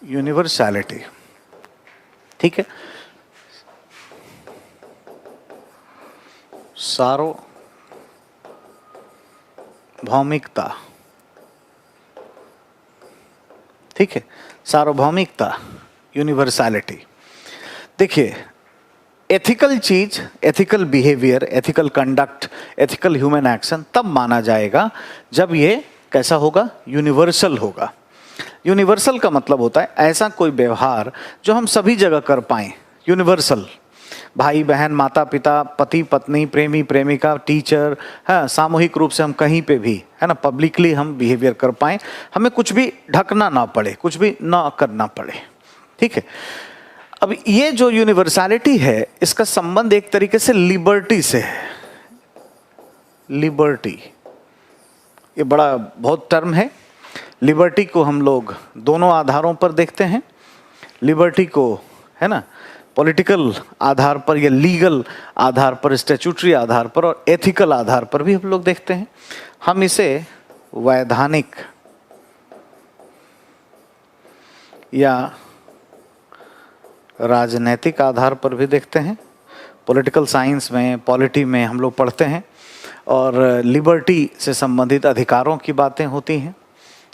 यूनिवर्सैलिटी, ठीक है। सार्वभौमिकता, ठीक है, सार्वभौमिकता, यूनिवर्सैलिटी। देखिए, एथिकल चीज, ethical behaviour, ethical conduct, ethical human action तब माना जाएगा जब ये कैसा होगा, यूनिवर्सल होगा। यूनिवर्सल का मतलब होता है ऐसा कोई व्यवहार जो हम सभी जगह कर पाएं, यूनिवर्सल। भाई बहन, माता पिता, पति पत्नी, प्रेमी प्रेमिका, टीचर, है सामूहिक रूप से हम कहीं पे भी, है ना, पब्लिकली हम बिहेवियर कर पाएं, हमें कुछ भी ढकना ना पड़े, कुछ भी ना करना पड़े, ठीक है। अब ये जो यूनिवर्सलिटी है इसका संबंध एक तरीके से लिबर्टी से है। लिबर्टी ये बड़ा बहुत टर्म है। लिबर्टी को हम लोग दोनों आधारों पर देखते हैं। लिबर्टी को, है ना, पॉलिटिकल आधार पर या लीगल आधार पर, स्टैट्यूटरी आधार पर और एथिकल आधार पर भी हम लोग देखते हैं। हम इसे वैधानिक या राजनैतिक आधार पर भी देखते हैं। पॉलिटिकल साइंस में, पॉलिटी में हम लोग पढ़ते हैं और लिबर्टी से संबंधित अधिकारों की बातें होती हैं,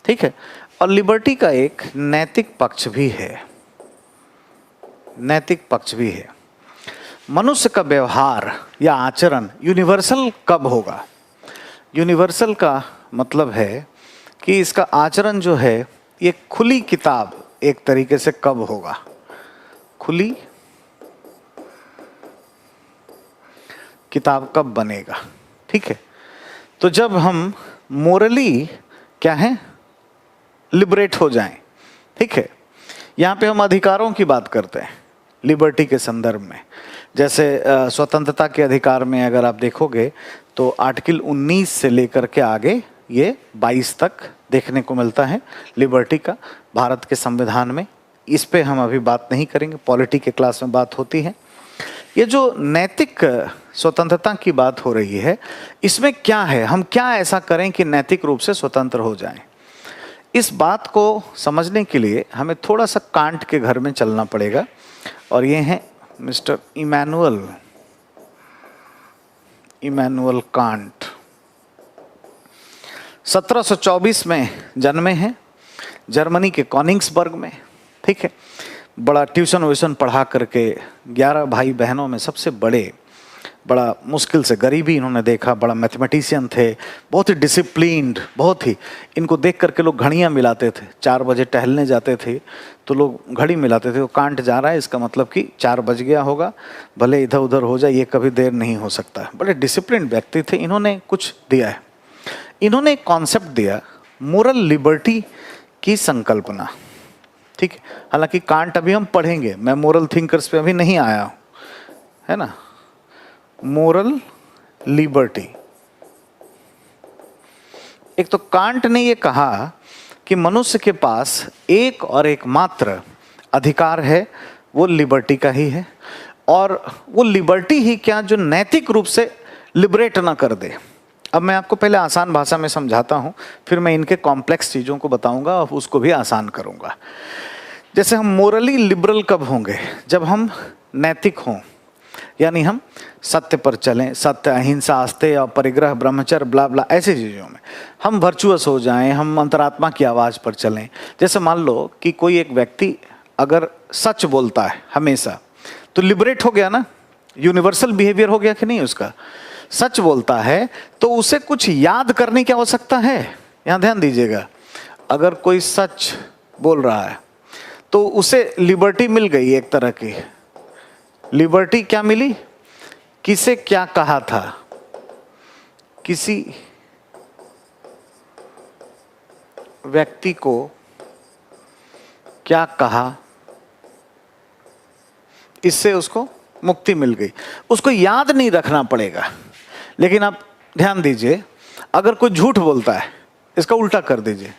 ठीक है। और लिबर्टी का एक नैतिक पक्ष भी है, नैतिक पक्ष भी है। मनुष्य का व्यवहार या आचरण यूनिवर्सल कब होगा? यूनिवर्सल का मतलब है कि इसका आचरण जो है ये खुली किताब एक तरीके से कब होगा? खुली किताब कब बनेगा, ठीक है। तो जब हम मोरली क्या है, लिबरेट हो जाएं, ठीक है। यहाँ पे हम अधिकारों की बात करते हैं लिबर्टी के संदर्भ में। जैसे स्वतंत्रता के अधिकार में अगर आप देखोगे तो आर्टिकल 19 से लेकर के आगे ये 22 तक देखने को मिलता है लिबर्टी का भारत के संविधान में। इस पे हम अभी बात नहीं करेंगे, पॉलिटी के क्लास में बात होती है। ये जो नैतिक स्वतंत्रता की बात हो रही है, इसमें क्या है, हम क्या ऐसा करें कि नैतिक रूप से स्वतंत्र हो जाएं? इस बात को समझने के लिए हमें थोड़ा सा कांट के घर में चलना पड़ेगा और ये हैं मिस्टर इमैनुअल कांट। 1724 में जन्मे हैं जर्मनी के कॉनिग्सबर्ग में, ठीक है। बड़ा ट्यूशन व्यूशन पढ़ा करके 11 भाई बहनों में सबसे बड़े, बड़ा मुश्किल से गरीबी इन्होंने देखा, बड़ा मैथमेटिशियन थे, बहुत ही डिसिप्लिन्ड, बहुत ही। इनको देख करके लोग घड़ियाँ मिलाते थे। 4 बजे टहलने जाते थे तो लोग घड़ी मिलाते थे, वो कांट जा रहा है इसका मतलब कि 4 बज गया होगा, भले इधर उधर हो जाए, ये कभी देर नहीं हो सकता। बड़े डिसिप्लिन्ड व्यक्ति थे। इन्होंने कुछ दिया है, इन्होंने एक कॉन्सेप्ट दिया, मोरल लिबर्टी की संकल्पना, ठीक है। हालांकि कांट अभी हम पढ़ेंगे, मैं मोरल थिंकर्स पे अभी नहीं आया हूँ, है ना। मोरल लिबर्टी, एक तो कांट ने ये कहा कि मनुष्य के पास एक और एकमात्र अधिकार है, वो लिबर्टी का ही है। और वो लिबर्टी ही क्या जो नैतिक रूप से लिबरेट ना कर दे। अब मैं आपको पहले आसान भाषा में समझाता हूँ, फिर मैं इनके कॉम्प्लेक्स चीज़ों को बताऊंगा और उसको भी आसान करूंगा। जैसे हम मोरली लिबरल कब होंगे? जब हम नैतिक हों, यानी हम सत्य पर चलें, सत्य, अहिंसा, आस्तेय, परिग्रह, ब्रह्मचर्य, ब्ला ब्ला, ऐसी चीज़ों में हम वर्चुअस हो जाएं, हम अंतरात्मा की आवाज़ पर चलें। जैसे मान लो कि कोई एक व्यक्ति अगर सच बोलता है हमेशा, तो लिबरेट हो गया ना, यूनिवर्सल बिहेवियर हो गया कि नहीं उसका। सच बोलता है तो उसे कुछ याद करने की आवश्यकता है। यहाँ ध्यान दीजिएगा, अगर कोई सच बोल रहा है तो उसे लिबर्टी मिल गई, एक तरह की लिबर्टी क्या मिली, किसे क्या कहा था, किसी व्यक्ति को क्या कहा, इससे उसको मुक्ति मिल गई। उसको याद नहीं रखना पड़ेगा। लेकिन आप ध्यान दीजिए, अगर कोई झूठ बोलता है, इसका उल्टा कर दीजिए,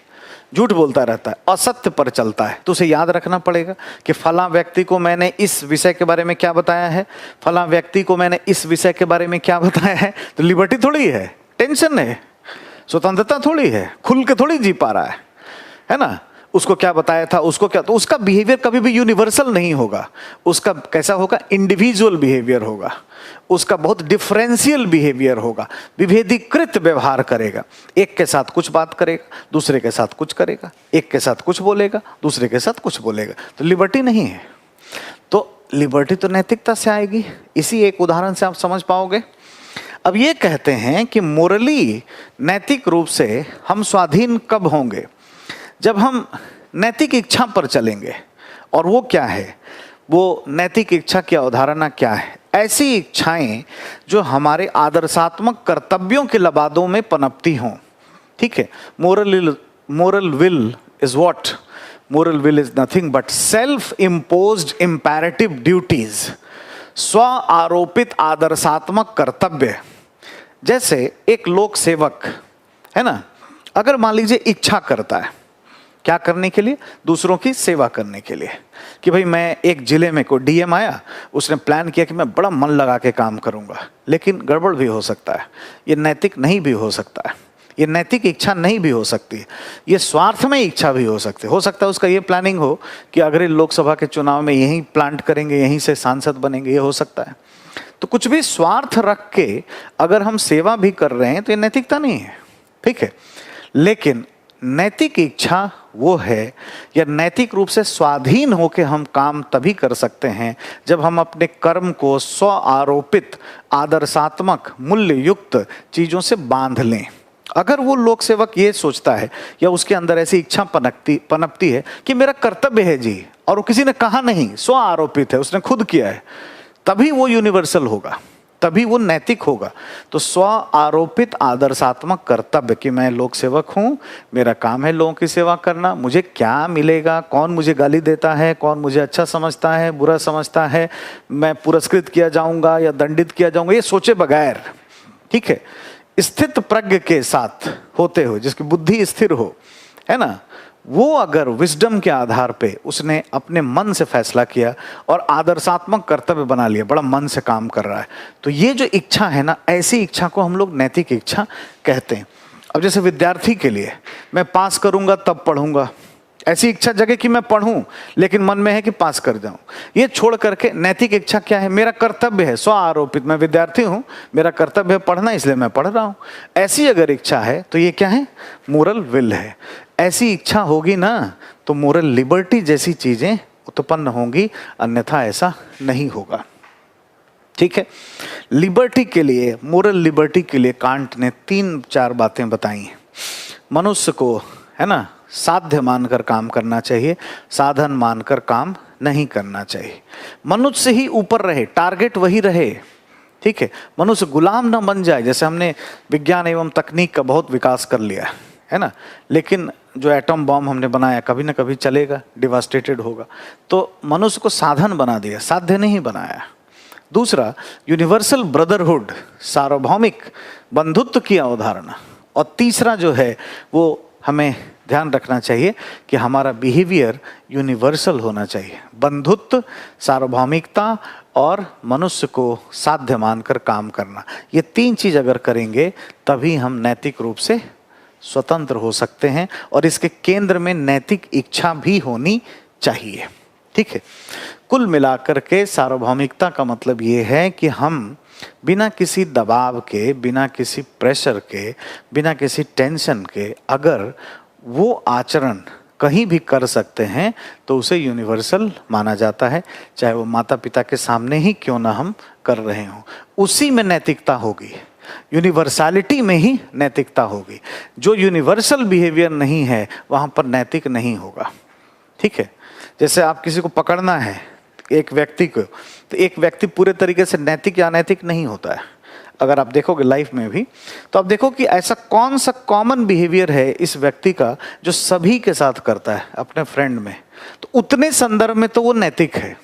झूठ बोलता रहता है, असत्य पर चलता है, तो उसे याद रखना पड़ेगा कि फलां व्यक्ति को मैंने इस विषय के बारे में क्या बताया है, फलां व्यक्ति को मैंने इस विषय के बारे में क्या बताया है। तो लिबर्टी थोड़ी है, टेंशन है, स्वतंत्रता थोड़ी है, खुल के थोड़ी जी पा रहा है ना। उसको क्या बताया था, उसको क्या, तो उसका बिहेवियर कभी भी यूनिवर्सल नहीं होगा। उसका कैसा होगा, इंडिविजुअल बिहेवियर होगा, उसका बहुत डिफरेंशियल बिहेवियर होगा, विभेदीकृत व्यवहार करेगा। एक के साथ कुछ बात करेगा, दूसरे के साथ कुछ करेगा, एक के साथ कुछ बोलेगा, दूसरे के साथ कुछ बोलेगा। तो लिबर्टी नहीं है। तो लिबर्टी तो नैतिकता से आएगी। इसी एक उदाहरण से आप समझ पाओगे। अब ये कहते हैं कि मोरली नैतिक रूप से हम स्वाधीन कब होंगे? जब हम नैतिक इच्छा पर चलेंगे। और वो क्या है? वो नैतिक इच्छा की अवधारणा क्या है? ऐसी इच्छाएं जो हमारे आदर्शात्मक कर्तव्यों के लबादों में पनपती हों। ठीक है, moral will is what? Moral will is nothing but self imposed imperative duties, स्व आरोपित आदर्शात्मक कर्तव्य। जैसे एक लोक सेवक है ना, अगर मान लीजिए इच्छा करता है क्या करने के लिए? दूसरों की सेवा करने के लिए। कि भाई मैं एक जिले में कोई डीएम आया, उसने प्लान किया कि मैं बड़ा मन लगा के काम करूंगा, लेकिन गड़बड़ भी हो सकता है, ये नैतिक नहीं भी हो सकता है, ये नैतिक इच्छा नहीं भी हो सकती, ये स्वार्थमय इच्छा भी हो सकती है। हो सकता है उसका ये प्लानिंग हो कि अगर लोकसभा के चुनाव में यहीं प्लांट करेंगे, यहीं से सांसद बनेंगे, ये हो सकता है। तो कुछ भी स्वार्थ रख के अगर हम सेवा भी कर रहे हैं तो ये नैतिकता नहीं है। ठीक है, लेकिन नैतिक इच्छा वो है, या नैतिक रूप से स्वाधीन होकर हम काम तभी कर सकते हैं जब हम अपने कर्म को स्व आरोपित आदर्शात्मक मूल्य युक्त चीज़ों से बांध लें। अगर वो लोक सेवक ये सोचता है या उसके अंदर ऐसी इच्छा पनपती है कि मेरा कर्तव्य है जी, और वो किसी ने कहा नहीं, स्व आरोपित है, उसने खुद किया है, तभी वो यूनिवर्सल होगा, तभी वो नैतिक होगा। तो स्व आरोपित आदर्शात्मक कर्तव्य कि मैं लोक सेवक हूँ, मेरा काम है लोगों की सेवा करना, मुझे क्या मिलेगा, कौन मुझे गाली देता है, कौन मुझे अच्छा समझता है, बुरा समझता है, मैं पुरस्कृत किया जाऊंगा या दंडित किया जाऊंगा, ये सोचे बगैर, ठीक है, स्थित प्रज्ञ के साथ होते हुए, जिसकी बुद्धि स्थिर हो, है ना, वो अगर विजडम के आधार पे उसने अपने मन से फैसला किया और आदर्शात्मक कर्तव्य बना लिया, बड़ा मन से काम कर रहा है, तो ये जो इच्छा है ना, ऐसी इच्छा को हम लोग नैतिक इच्छा कहते हैं। अब जैसे विद्यार्थी के लिए मैं पास करूंगा तब पढ़ूंगा, ऐसी इच्छा जगह कि मैं पढ़ूं लेकिन मन में है कि पास कर जाऊं, ये छोड़ करके नैतिक इच्छा क्या है? मेरा कर्तव्य है, स्व आरोपित, मैं विद्यार्थी हूं, मेरा कर्तव्य है पढ़ना, इसलिए मैं पढ़ रहा हूं। ऐसी अगर इच्छा है तो ये क्या है? मोरल विल है। ऐसी इच्छा होगी ना तो मोरल लिबर्टी जैसी चीजें उत्पन्न होंगी, अन्यथा ऐसा नहीं होगा। ठीक है, लिबर्टी के लिए, मोरल लिबर्टी के लिए कांट ने 3-4 बातें बताई हैं। मनुष्य को, है ना, साध्य मानकर काम करना चाहिए, साधन मानकर काम नहीं करना चाहिए। मनुष्य ही ऊपर रहे, टारगेट वही रहे। ठीक है, मनुष्य गुलाम न बन जाए। जैसे हमने विज्ञान एवं तकनीक का बहुत विकास कर लिया है ना, लेकिन जो एटम बॉम्ब हमने बनाया कभी ना कभी चलेगा, डिवास्टेटेड होगा। तो मनुष्य को साधन बना दिया, साध्य नहीं बनाया। दूसरा, यूनिवर्सल ब्रदरहुड, सार्वभौमिक बंधुत्व की अवधारणा। और तीसरा जो है वो हमें ध्यान रखना चाहिए कि हमारा बिहेवियर यूनिवर्सल होना चाहिए। बंधुत्व, सार्वभौमिकता और मनुष्य को साध्य मानकर काम करना, ये 3 चीज अगर करेंगे तभी हम नैतिक रूप से स्वतंत्र हो सकते हैं, और इसके केंद्र में नैतिक इच्छा भी होनी चाहिए। ठीक है, कुल मिलाकर के सार्वभौमिकता का मतलब ये है कि हम बिना किसी दबाव के, बिना किसी प्रेशर के, बिना किसी टेंशन के अगर वो आचरण कहीं भी कर सकते हैं तो उसे यूनिवर्सल माना जाता है, चाहे वो माता पिता के सामने ही क्यों ना हम कर रहे हों। उसी में नैतिकता होगी, यूनिवर्सलिटी में ही नैतिकता होगी। जो यूनिवर्सल बिहेवियर नहीं है वहाँ पर नैतिक नहीं होगा। ठीक है, जैसे आप किसी को पकड़ना है, एक व्यक्ति को, तो एक व्यक्ति पूरे तरीके से नैतिक या अनैतिक नहीं होता है। अगर आप देखोगे लाइफ में भी, तो आप देखो कि ऐसा कौन सा कॉमन बिहेवियर है इस व्यक्ति का जो सभी के साथ करता है अपने फ्रेंड में, तो उतने संदर्भ में तो वो नैतिक है।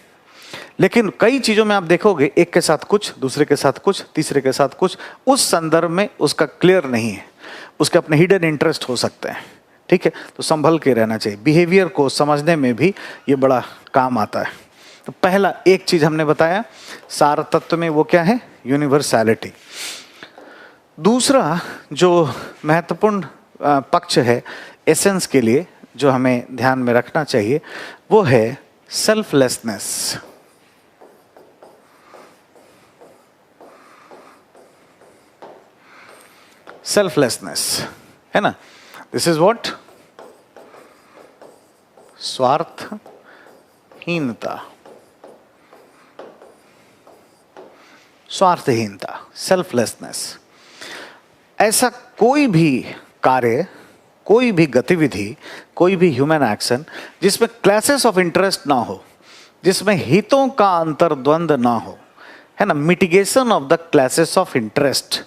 लेकिन कई चीज़ों में आप देखोगे एक के साथ कुछ, दूसरे के साथ कुछ, तीसरे के साथ कुछ, उस संदर्भ में उसका क्लियर नहीं है, उसके अपने हिडन इंटरेस्ट हो सकते हैं। ठीक है, तो संभल के रहना चाहिए। बिहेवियर को समझने में भी ये बड़ा काम आता है। तो पहला एक चीज हमने बताया, सार तत्व में वो क्या है? यूनिवर्सैलिटी। दूसरा जो महत्वपूर्ण पक्ष है एसेंस के लिए, जो हमें ध्यान में रखना चाहिए, वो है सेल्फलेसनेस। सेल्फलेसनेस है ना, दिस इज व्हाट? स्वार्थहीनता। स्वार्थहीनता, सेल्फलेसनेस। ऐसा कोई भी कार्य, कोई भी गतिविधि, कोई भी ह्यूमन एक्शन जिसमें क्लैशेस ऑफ इंटरेस्ट ना हो, जिसमें हितों का अंतर्द्वंद ना हो, है ना, mitigation of the clashes of interest,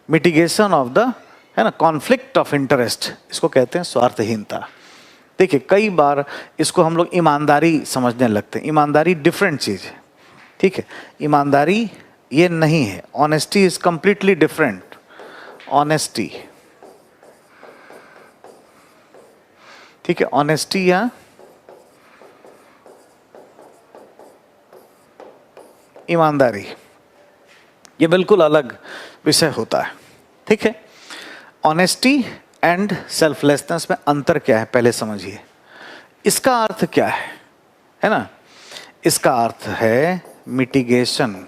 mitigation of the, है ना, कॉन्फ्लिक्ट ऑफ इंटरेस्ट, इसको कहते हैं स्वार्थहीनता। देखिए कई बार इसको हम लोग ईमानदारी समझने लगते हैं। ईमानदारी डिफरेंट चीज है, ठीक है, ईमानदारी ये नहीं है। Honesty is completely different. Honesty, ठीक है, ऑनेस्टी या ईमानदारी ये बिल्कुल अलग विषय होता है, ठीक है। ऑनेस्टी एंड सेल्फलेसनेस में अंतर क्या है पहले समझिए। इसका अर्थ क्या है ना, इसका अर्थ है mitigation,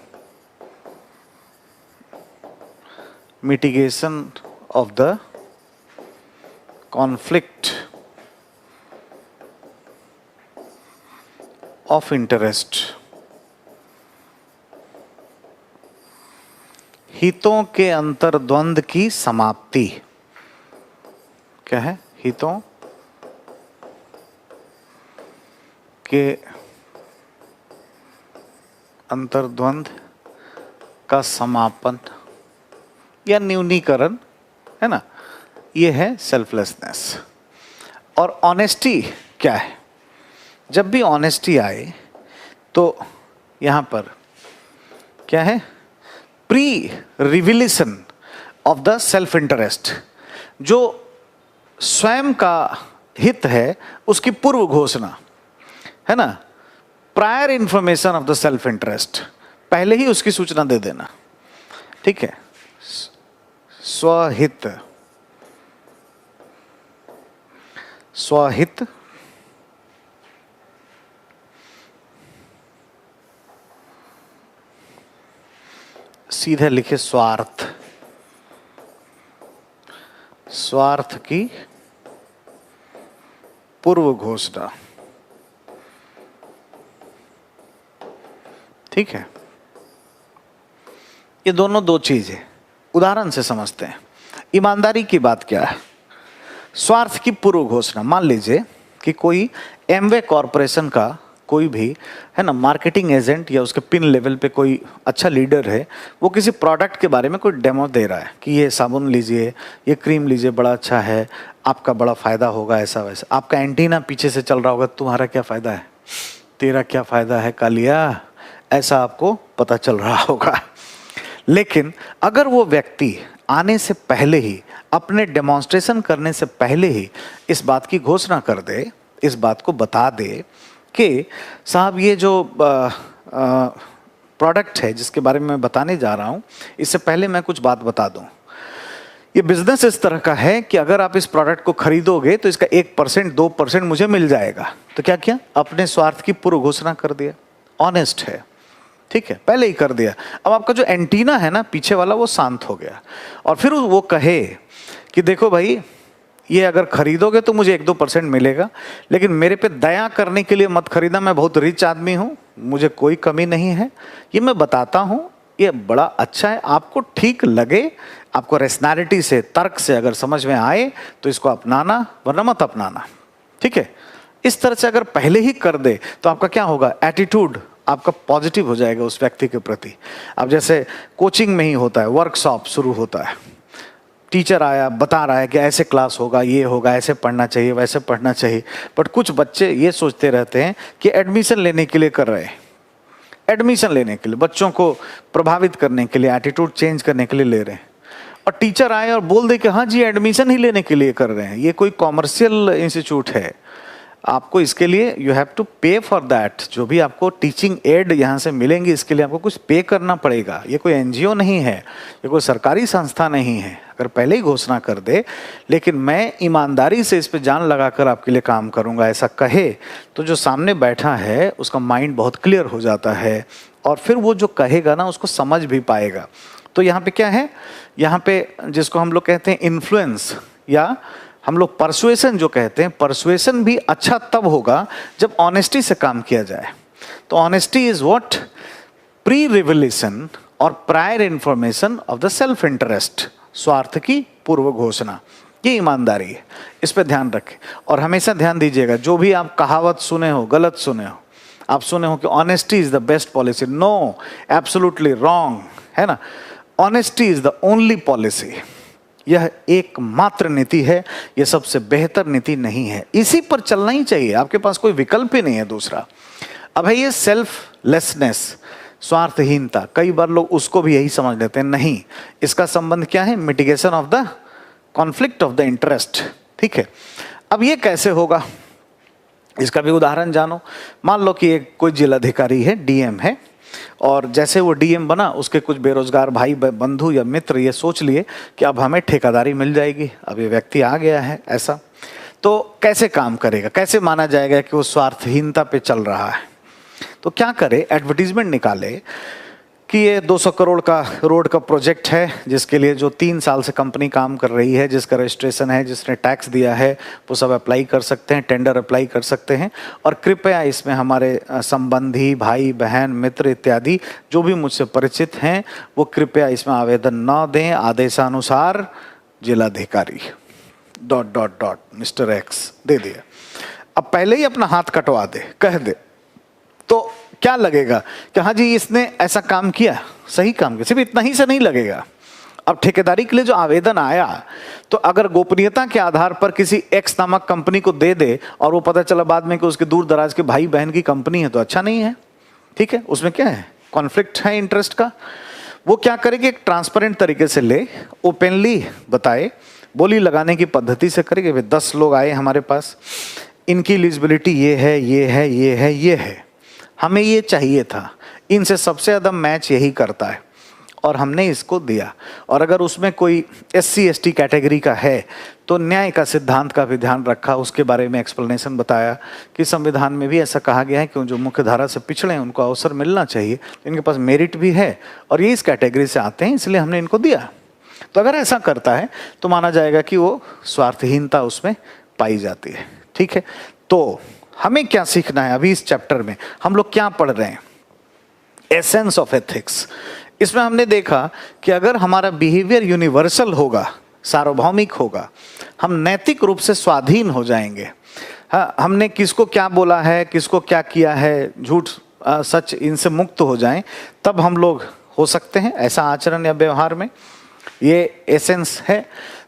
mitigation of the conflict of interest, हितों के अंतर्द्वंद की समाप्ति। क्या है? हितों के अंतर्द्वंद का समापन या न्यूनीकरण, है ना, ये है सेल्फलेसनेस। और ऑनेस्टी क्या है? जब भी ऑनेस्टी आए तो यहां पर क्या है? Pre revelation of the self interest, जो स्वयं का हित है उसकी पूर्व घोषणा, है ना, prior information of the self interest, पहले ही उसकी सूचना दे देना, ठीक है। स्वहित, स्वहित सीधे लिखे स्वार्थ, स्वार्थ की पूर्व घोषणा, ठीक है। ये दोनों दो चीजें उदाहरण से समझते हैं। ईमानदारी की बात क्या है? स्वार्थ की पूर्व घोषणा। मान लीजिए कि कोई एमवे कॉरपोरेशन का कोई भी, है ना, मार्केटिंग एजेंट या उसके पिन लेवल पे कोई अच्छा लीडर है, वो किसी प्रोडक्ट के बारे में कोई डेमो दे रहा है कि ये साबुन लीजिए, ये क्रीम लीजिए, बड़ा अच्छा है, आपका बड़ा फायदा होगा, ऐसा वैसा। आपका एंटीना पीछे से चल रहा होगा, तुम्हारा क्या फायदा है, तेरा क्या फायदा है कालिया, ऐसा आपको पता चल रहा होगा। लेकिन अगर वो व्यक्ति आने से पहले ही, अपने डेमोन्स्ट्रेशन करने से पहले ही इस बात की घोषणा कर दे, इस बात को बता दे कि साहब ये जो प्रोडक्ट है जिसके बारे में मैं बताने जा रहा हूँ, इससे पहले मैं कुछ बात बता दूँ। ये बिजनेस इस तरह का है कि अगर आप इस प्रोडक्ट को खरीदोगे तो इसका 1% 2% मुझे मिल जाएगा। तो क्या किया? अपने स्वार्थ की पूर्व घोषणा कर दिया। ऑनेस्ट है, ठीक है, पहले ही कर दिया। अब आपका जो एंटीना है ना पीछे वाला, वो शांत हो गया। और फिर वो कहे कि देखो भाई, ये अगर खरीदोगे तो मुझे 1-2% मिलेगा, लेकिन मेरे पे दया करने के लिए मत खरीदना, मैं बहुत रिच आदमी हूँ, मुझे कोई कमी नहीं है, ये मैं बताता हूँ, ये बड़ा अच्छा है, आपको ठीक लगे, आपको रैशनैलिटी से, तर्क से अगर समझ में आए तो इसको अपनाना, वरना मत अपनाना, ठीक है। इस तरह से अगर पहले ही कर दे तो आपका क्या होगा? एटीट्यूड आपका पॉजिटिव हो जाएगा उस व्यक्ति के प्रति। अब जैसे कोचिंग में ही होता है, वर्कशॉप शुरू होता है, टीचर आया बता रहा है कि ऐसे क्लास होगा, ये होगा, ऐसे पढ़ना चाहिए, वैसे पढ़ना चाहिए, बट कुछ बच्चे ये सोचते रहते हैं कि एडमिशन लेने के लिए कर रहे हैं, एडमिशन लेने के लिए, बच्चों को प्रभावित करने के लिए, एटीट्यूड चेंज करने के लिए ले रहे हैं। और टीचर आए और बोल दे कि हाँ जी एडमिशन ही लेने के लिए कर रहे हैं, ये कोई कॉमर्शियल इंस्टीट्यूट है, आपको इसके लिए यू हैव टू पे फॉर दैट, जो भी आपको टीचिंग एड यहाँ से मिलेंगी इसके लिए आपको कुछ पे करना पड़ेगा। ये कोई एनजीओ नहीं है, ये कोई सरकारी संस्था नहीं है। अगर पहले ही घोषणा कर दे, लेकिन मैं ईमानदारी से इस पे जान लगाकर आपके लिए काम करूँगा, ऐसा कहे, तो जो सामने बैठा है उसका माइंड बहुत क्लियर हो जाता है और फिर वो जो कहेगा ना उसको समझ भी पाएगा। तो यहाँ पे क्या है? यहाँ पे जिसको हम लोग कहते हैं इन्फ्लुएंस, या हम लोग परसुएशन जो कहते हैं, परसुएशन भी अच्छा तब होगा जब ऑनेस्टी से काम किया जाए। तो honesty is what? Pre revelation और prior information of the self interest, स्वार्थ की पूर्व घोषणा, ये ईमानदारी है। इस पे ध्यान रखें और हमेशा ध्यान दीजिएगा, जो भी आप कहावत सुने हो, गलत सुने हो, आप सुने हो कि honesty is the best policy, no, absolutely wrong, है ना। Honesty is the only policy, यह एकमात्र नीति है, यह सबसे बेहतर नीति नहीं है, इसी पर चलना ही चाहिए, आपके पास कोई विकल्प ही नहीं है दूसरा। अब है ये सेल्फलेसनेस, स्वार्थहीनता, कई बार लोग उसको भी यही समझ लेते हैं, नहीं, इसका संबंध क्या है, mitigation of the conflict of the interest, ठीक है। अब ये कैसे होगा, इसका भी उदाहरण जानो। मान लो कि एक कोई जिलाधिकारी है, डीएम है, और जैसे वो डीएम बना, उसके कुछ बेरोजगार भाई बंधु या मित्र ये सोच लिए कि अब हमें ठेकेदारी मिल जाएगी, अब ये व्यक्ति आ गया है ऐसा, तो कैसे काम करेगा, कैसे माना जाएगा कि वो स्वार्थहीनता पे चल रहा है। तो क्या करे, एडवर्टीजमेंट निकाले कि ये 200 करोड़ का रोड का प्रोजेक्ट है, जिसके लिए जो 3 साल से कंपनी काम कर रही है, जिसका रजिस्ट्रेशन है, जिसने टैक्स दिया है, वो सब अप्लाई कर सकते हैं, टेंडर अप्लाई कर सकते हैं, और कृपया इसमें हमारे संबंधी, भाई बहन, मित्र इत्यादि जो भी मुझसे परिचित हैं, वो कृपया इसमें आवेदन न दें, आदेशानुसार जिलाधिकारी ... मिस्टर एक्स दे दिया। अब पहले ही अपना हाथ कटवा दे, कह दे, तो क्या लगेगा कि हाँ जी इसने ऐसा काम किया, सही काम किया, सिर्फ इतना ही से नहीं लगेगा। अब ठेकेदारी के लिए जो आवेदन आया, तो अगर गोपनीयता के आधार पर किसी एक्स नामक कंपनी को दे दे और वो पता चला बाद में कि उसके दूर दराज के भाई बहन की कंपनी है, तो अच्छा नहीं है, ठीक है। उसमें क्या है, कॉन्फ्लिक्ट है इंटरेस्ट का। वो क्या करेगी, एक ट्रांसपेरेंट तरीके से ले, ओपनली बताए, बोली लगाने की पद्धति से करेगी, 10 लोग आए हमारे पास, इनकी एलिजिबिलिटी ये है, ये है, ये है, ये है, हमें ये चाहिए था, इनसे सबसे ज़्यादा मैच यही करता है और हमने इसको दिया। और अगर उसमें कोई SC ST कैटेगरी का है, तो न्याय का सिद्धांत का भी ध्यान रखा, उसके बारे में एक्सप्लेनेशन बताया कि संविधान में भी ऐसा कहा गया है कि जो मुख्य धारा से पिछड़े हैं उनको अवसर मिलना चाहिए, इनके पास मेरिट भी है और ये इस कैटेगरी से आते हैं, इसलिए हमने इनको दिया। तो अगर ऐसा करता है तो माना जाएगा कि वो स्वार्थहीनता उसमें पाई जाती है, ठीक है। तो हमें क्या सीखना है अभी इस चैप्टर में, हम लोग क्या पढ़ रहे हैं, एसेंस ऑफ एथिक्स। इसमें हमने देखा कि अगर हमारा बिहेवियर यूनिवर्सल होगा, सार्वभौमिक होगा, हम नैतिक रूप से स्वाधीन हो जाएंगे। हाँ, हमने किसको क्या बोला है, किसको क्या किया है, झूठ सच इनसे मुक्त हो जाएं, तब हम लोग हो सकते हैं ऐसा आचरण या व्यवहार में, ये एसेंस है।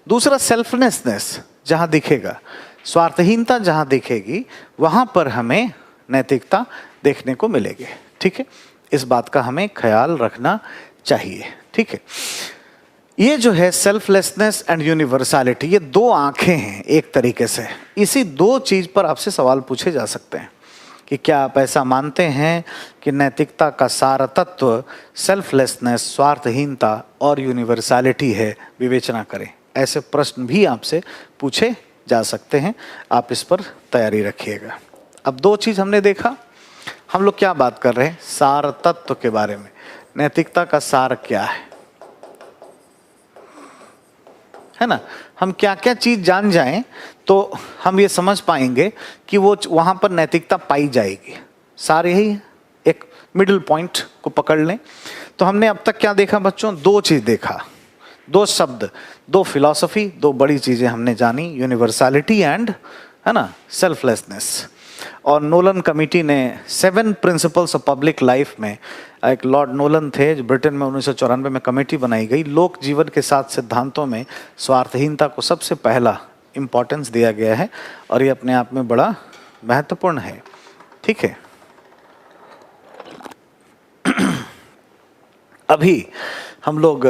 दूसरा सेल्फलेसनेस जहाँ दिखेगा, स्वार्थहीनता जहाँ दिखेगी, वहाँ पर हमें नैतिकता देखने को मिलेगी, ठीक है। इस बात का हमें ख्याल रखना चाहिए, ठीक है। ये जो है सेल्फलेसनेस एंड यूनिवर्सलिटी, ये 2 आंखें हैं एक तरीके से। इसी 2 चीज़ पर आपसे सवाल पूछे जा सकते हैं कि क्या आप ऐसा मानते हैं कि नैतिकता का सार तत्व सेल्फलेसनेस, स्वार्थहीनता और यूनिवर्सलिटी है, विवेचना करें। ऐसे प्रश्न भी आपसे पूछे जा सकते हैं, आप इस पर तैयारी रखिएगा। अब 2 चीज़ हमने देखा, हम लोग क्या बात कर रहे हैं, सार तत्व के बारे में। नैतिकता का सार क्या है ना। हम क्या क्या चीज़ जान जाएं तो हम ये समझ पाएंगे कि वो वहाँ पर नैतिकता पाई जाएगी। सार यही है, एक मिडिल पॉइंट को पकड़ लें। तो हमने अब तक क्या देखा बच्चों, 2 चीज़ देखा, 2 शब्द, 2 फिलॉसफी, 2 बड़ी चीज़ें हमने जानी, यूनिवर्सलिटी एंड, है ना, सेल्फलेसनेस। और नोलन कमेटी ने 7 प्रिंसिपल्स ऑफ पब्लिक लाइफ में, एक लॉर्ड नोलन थे जो ब्रिटेन में 1994 में कमेटी बनाई गई, लोक जीवन के 7 सिद्धांतों में स्वार्थहीनता को सबसे पहला इम्पोर्टेंस दिया गया है और ये अपने आप में बड़ा महत्वपूर्ण है, ठीक है। अभी हम लोग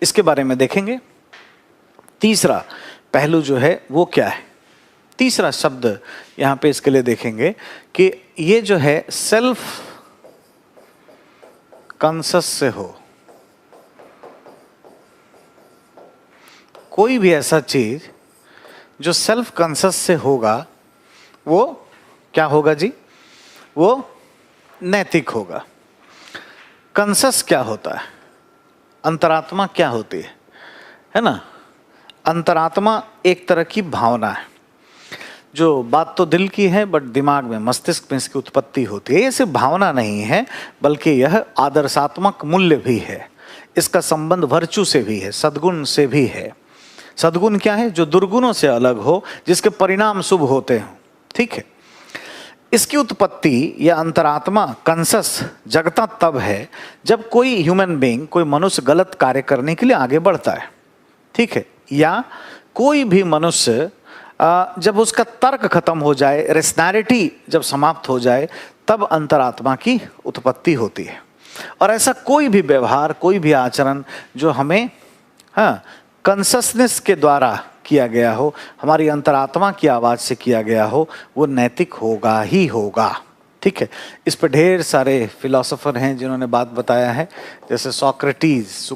इसके बारे में देखेंगे। तीसरा पहलू जो है वो क्या है, तीसरा शब्द यहाँ पे इसके लिए देखेंगे कि ये जो है सेल्फ कॉन्शियस से हो। कोई भी ऐसा चीज जो सेल्फ कॉन्शियस से होगा वो क्या होगा जी, वो नैतिक होगा। कॉन्शियस क्या होता है, अंतरात्मा क्या होती है ना। अंतरात्मा एक तरह की भावना है। जो बात तो दिल की है बट दिमाग में, मस्तिष्क में इसकी उत्पत्ति होती है। ये सिर्फ भावना नहीं है बल्कि यह आदर्शात्मक मूल्य भी है। इसका संबंध वर्चू से भी है, सद्गुण से भी है। सद्गुण क्या है? जो दुर्गुणों से अलग हो, जिसके परिणाम शुभ होते हों। ठीक है। इसकी उत्पत्ति या अंतरात्मा कंसस जगता तब है जब कोई ह्यूमन बीइंग, कोई मनुष्य गलत कार्य करने के लिए आगे बढ़ता है। ठीक है। या कोई भी मनुष्य जब उसका तर्क खत्म हो जाए, रेशनैलिटी जब समाप्त हो जाए, तब अंतरात्मा की उत्पत्ति होती है। और ऐसा कोई भी व्यवहार, कोई भी आचरण जो हमें कंससनेस के द्वारा किया गया हो, हमारी अंतरात्मा की आवाज से किया गया हो, वो नैतिक होगा ही होगा। ठीक है। इस पर ढेर सारे फिलोसोफर हैं जिन्होंने बात बताया है, जैसे सोक्रेटिस,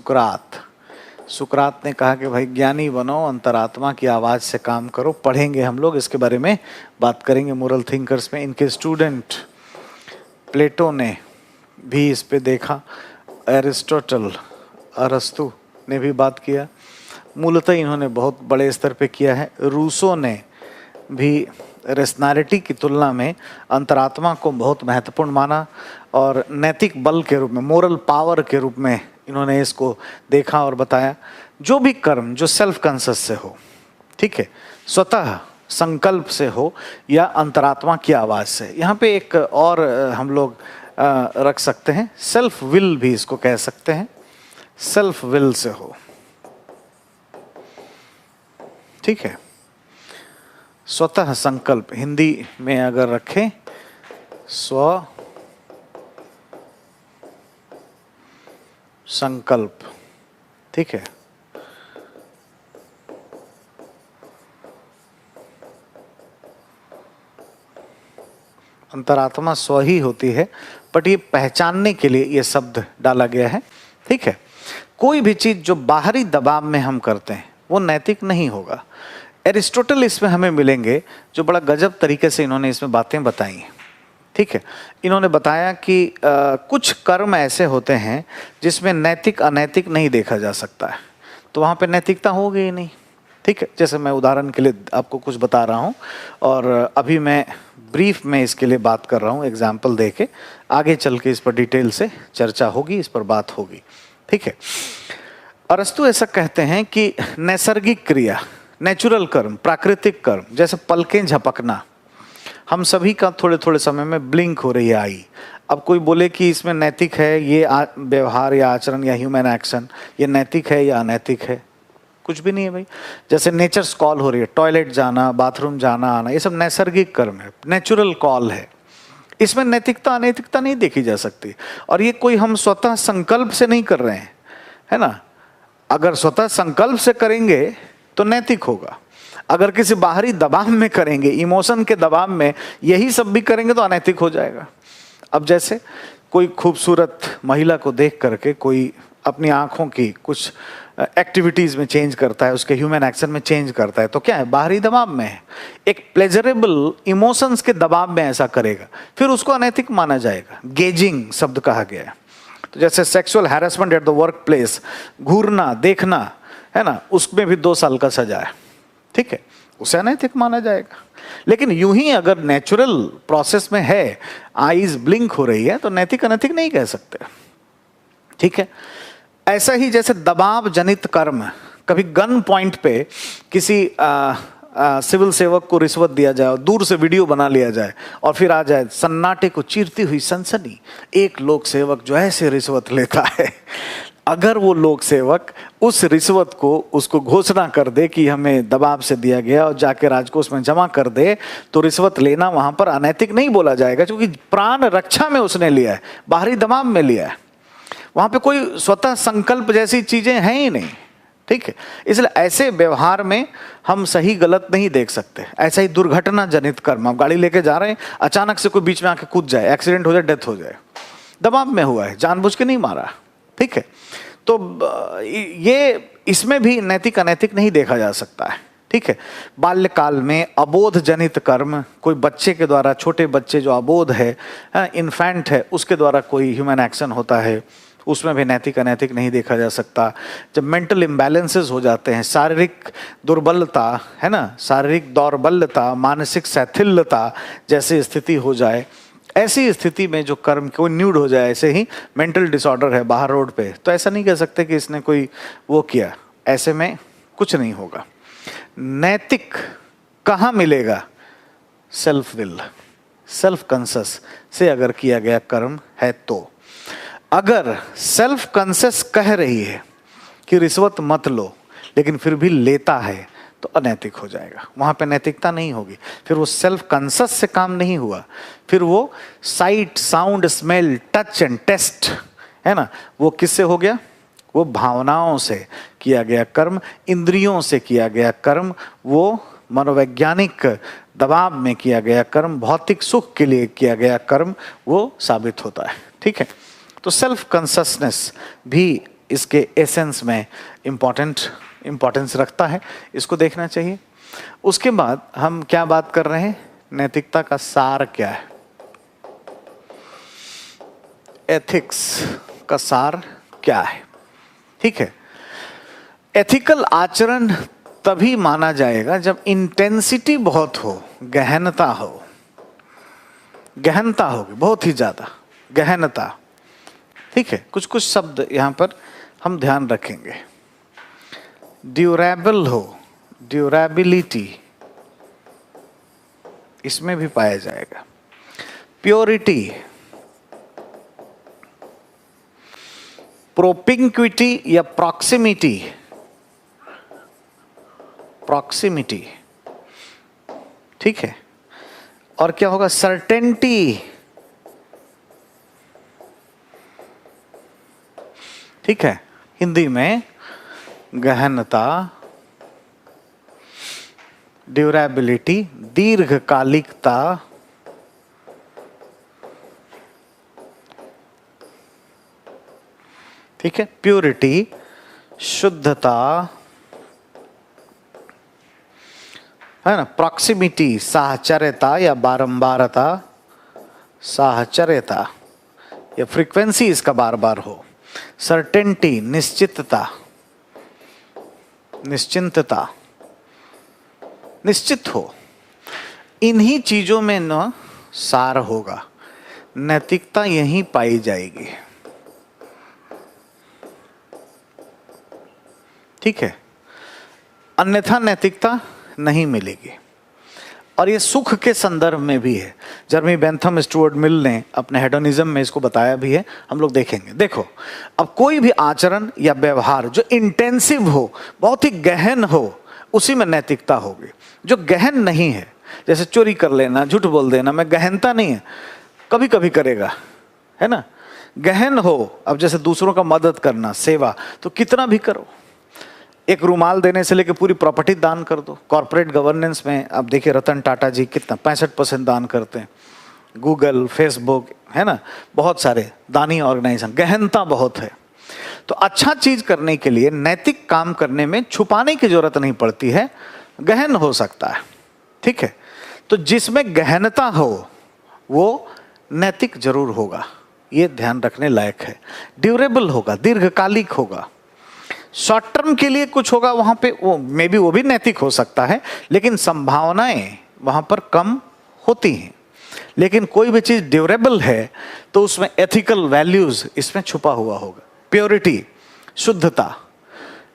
सुकरात ने कहा कि भाई ज्ञानी बनो, अंतरात्मा की आवाज से काम करो। पढ़ेंगे हम लोग इसके बारे में, बात करेंगे मोरल थिंकर्स में। इनके स्टूडेंट प्लेटो ने भी इस पे देखा, एरिस्टोटल, अरस्तु ने भी बात किया। मूलतः इन्होंने बहुत बड़े स्तर पे किया है। रूसो ने भी रेशनैलिटी की तुलना में अंतरात्मा को बहुत महत्वपूर्ण माना और नैतिक बल के रूप में, मोरल पावर के रूप में इन्होंने इसको देखा और बताया। जो भी कर्म जो सेल्फ कॉन्शियस से हो, ठीक है, स्वतः संकल्प से हो या अंतरात्मा की आवाज़ से। यहाँ पे एक और हम लोग रख सकते हैं, सेल्फ विल भी इसको कह सकते हैं, सेल्फ विल से हो। ठीक है। स्वतः संकल्प, हिंदी में अगर रखें स्व संकल्प। ठीक है। अंतरात्मा स्व ही होती है, बट ये पहचानने के लिए ये शब्द डाला गया है। ठीक है। कोई भी चीज जो बाहरी दबाव में हम करते हैं वो नैतिक नहीं होगा। एरिस्टोटल इसमें हमें मिलेंगे, जो बड़ा गजब तरीके से इन्होंने इसमें बातें बताई हैं। ठीक है। इन्होंने बताया कि कुछ कर्म ऐसे होते हैं जिसमें नैतिक अनैतिक नहीं देखा जा सकता है, तो वहाँ पे नैतिकता होगी ही नहीं। ठीक है। जैसे मैं उदाहरण के लिए आपको कुछ बता रहा हूँ और अभी मैं ब्रीफ में इसके लिए बात कर रहा हूँ, एग्जाम्पल दे के। आगे चल के इस पर डिटेल से चर्चा होगी, इस पर बात होगी। ठीक है। अरस्तु ऐसा कहते हैं कि नैसर्गिक क्रिया, नेचुरल कर्म, प्राकृतिक कर्म, जैसे पलकें झपकना, हम सभी का थोड़े थोड़े समय में ब्लिंक हो रही है आई। अब कोई बोले कि इसमें नैतिक है ये व्यवहार या आचरण या ह्यूमन एक्शन, ये नैतिक है या अनैतिक है? कुछ भी नहीं है भाई। जैसे नेचर्स कॉल हो रही है, टॉयलेट जाना, बाथरूम जाना आना, ये सब नैसर्गिक कर्म है, नेचुरल कॉल है। इसमें नैतिकता अनैतिकता नहीं देखी जा सकती। और ये कोई हम स्वतः संकल्प से नहीं कर रहे हैं, है ना। अगर स्वतः संकल्प से करेंगे तो नैतिक होगा, अगर किसी बाहरी दबाव में करेंगे, इमोशन के दबाव में यही सब भी करेंगे तो अनैतिक हो जाएगा। अब जैसे कोई खूबसूरत महिला को देख करके कोई अपनी आंखों की कुछ एक्टिविटीज में चेंज करता है, उसके ह्यूमन एक्शन में चेंज करता है, तो क्या है, बाहरी दबाव में है, एक प्लेजरेबल इमोशंस के दबाव में ऐसा करेगा, फिर उसको अनैतिक माना जाएगा। गेजिंग शब्द कहा गया है। तो जैसे sexual harassment at the work place, घूरना देखना, है ना, उसमें भी 2 साल का सजा है। ठीक है, उसे अनैतिक माना जाएगा। लेकिन यूं ही अगर नेचुरल प्रोसेस में है, आईज ब्लिंक हो रही है, तो नैतिक अनैतिक नहीं कह सकते। ठीक है। ऐसा ही जैसे दबाव जनित कर्म, कभी गन पॉइंट पे किसी सिविल सेवक को रिश्वत दिया जाए और दूर से वीडियो बना लिया जाए और फिर आ जाए सन्नाटे को चीरती हुई सनसनी, एक लोक सेवक जो ऐसे रिश्वत लेता है, अगर वो लोक सेवक उस रिश्वत को उसको घोषणा कर दे कि हमें दबाव से दिया गया और जाके राजकोष में जमा कर दे, तो रिश्वत लेना वहां पर अनैतिक नहीं बोला जाएगा, क्योंकि प्राण रक्षा में उसने लिया है, बाहरी दबाव में लिया है। वहां पे कोई स्वतः संकल्प जैसी चीजें हैं ही नहीं। ठीक है। इसलिए ऐसे व्यवहार में हम सही गलत नहीं देख सकते। ऐसा ही दुर्घटना जनित कर्म, आप गाड़ी लेके जा रहे हैं, अचानक से कोई बीच में आके कूद जाए, एक्सीडेंट हो जाए, डेथ हो जाए, दबाव में हुआ है, जानबूझ के नहीं मारा। ठीक है। तो ये इसमें भी नैतिक अनैतिक नहीं देखा जा सकता है। ठीक है। बाल्यकाल में अबोध जनित कर्म, कोई बच्चे के द्वारा, छोटे बच्चे जो अबोध है, इन्फेंट है, उसके द्वारा कोई ह्यूमन एक्शन होता है, उसमें भी नैतिक अनैतिक नहीं देखा जा सकता। जब मेंटल इम्बैलेंसेस हो जाते हैं, शारीरिक दुर्बलता है ना, शारीरिक दौर्बल्यता, मानसिक शैथिल्यता जैसी स्थिति हो जाए, ऐसी स्थिति में जो कर्म कोई न्यूड हो जाए, ऐसे ही मेंटल डिसऑर्डर है बाहर रोड पे, तो ऐसा नहीं कह सकते कि इसने कोई वो किया, ऐसे में कुछ नहीं होगा। नैतिक कहाँ मिलेगा? सेल्फ विल, सेल्फ कंसस से अगर किया गया कर्म है तो। अगर सेल्फ कंसस कह रही है कि रिश्वत मत लो, लेकिन फिर भी लेता है, तो अनैतिक हो जाएगा, वहां पे नैतिकता नहीं होगी। फिर वो सेल्फ कंसस से काम नहीं हुआ, फिर वो sight, sound, smell, touch and taste है ना, वो किससे हो गया? वो भावनाओं से किया गया कर्म, इंद्रियों से किया गया कर्म, वो मनोवैज्ञानिक दबाव में किया गया कर्म, भौतिक सुख के लिए किया गया कर्म, वो साबित होता है। ठीक है, तो सेल्फ कंससनेस भी इसके एसेंस में इम्पोर्टेंस रखता है, इसको देखना चाहिए। उसके बाद हम क्या बात कर रहे हैं? नैतिकता का सार क्या है? एथिक्स का सार क्या है? ठीक है, एथिकल आचरण तभी माना जाएगा जब इंटेंसिटी बहुत हो, गहनता हो, गहनता होगी बहुत ही ज्यादा गहनता। ठीक है, कुछ कुछ शब्द यहां पर हम ध्यान रखेंगे। ड्यूरेबल हो, ड्यूरेबिलिटी इसमें भी पाया जाएगा। प्योरिटी, प्रोपिंक्विटी या प्रॉक्सिमिटी, प्रॉक्सिमिटी, ठीक है। और क्या होगा? सर्टेनिटी, ठीक है, हिंदी में गहनता, ड्यूरेबिलिटी, दीर्घकालिकता, ठीक है, प्योरिटी, शुद्धता है ना, प्रॉक्सिमिटी, साहचर्यता या बारंबारता, साहचर्यता या फ्रीक्वेंसी इसका बार बार हो, सर्टेनिटी, निश्चितता, निश्चिंतता, निश्चित हो, इन्हीं चीजों में न सार होगा, नैतिकता यहीं पाई जाएगी। ठीक है, अन्यथा नैतिकता नहीं मिलेगी। और ये सुख के संदर्भ में भी है। जर्मी बेंथम स्टुअर्ट मिल ने अपने हेडोनिज्म में इसको बताया भी है, हम लोग देखेंगे। देखो, अब कोई भी आचरण या व्यवहार जो इंटेंसिव हो, बहुत ही गहन हो, उसी में नैतिकता होगी। जो गहन नहीं है, जैसे चोरी कर लेना, झूठ बोल देना, में गहनता नहीं है, कभी कभी करेगा, है ना। गहन हो, अब जैसे दूसरों का मदद करना, सेवा, तो कितना भी करो, एक रुमाल देने से लेकर पूरी प्रॉपर्टी दान कर दो। कॉर्पोरेट गवर्नेंस में अब देखिए रतन टाटा जी कितना 65% दान करते हैं, गूगल, फेसबुक, है ना, बहुत सारे दानी ऑर्गेनाइजेशन, गहनता बहुत है। तो अच्छा चीज करने के लिए, नैतिक काम करने में छुपाने की जरूरत नहीं पड़ती है, गहन हो सकता है। ठीक है, तो जिसमें गहनता हो वो नैतिक जरूर होगा, ये ध्यान रखने लायक है। ड्यूरेबल होगा, दीर्घकालिक होगा, शॉर्ट टर्म के लिए कुछ होगा वहां पे, वो मे बी वो भी नैतिक हो सकता है, लेकिन संभावनाएं वहां पर कम होती हैं। लेकिन कोई भी चीज ड्यूरेबल है तो उसमें एथिकल वैल्यूज इसमें छुपा हुआ होगा। प्योरिटी, शुद्धता,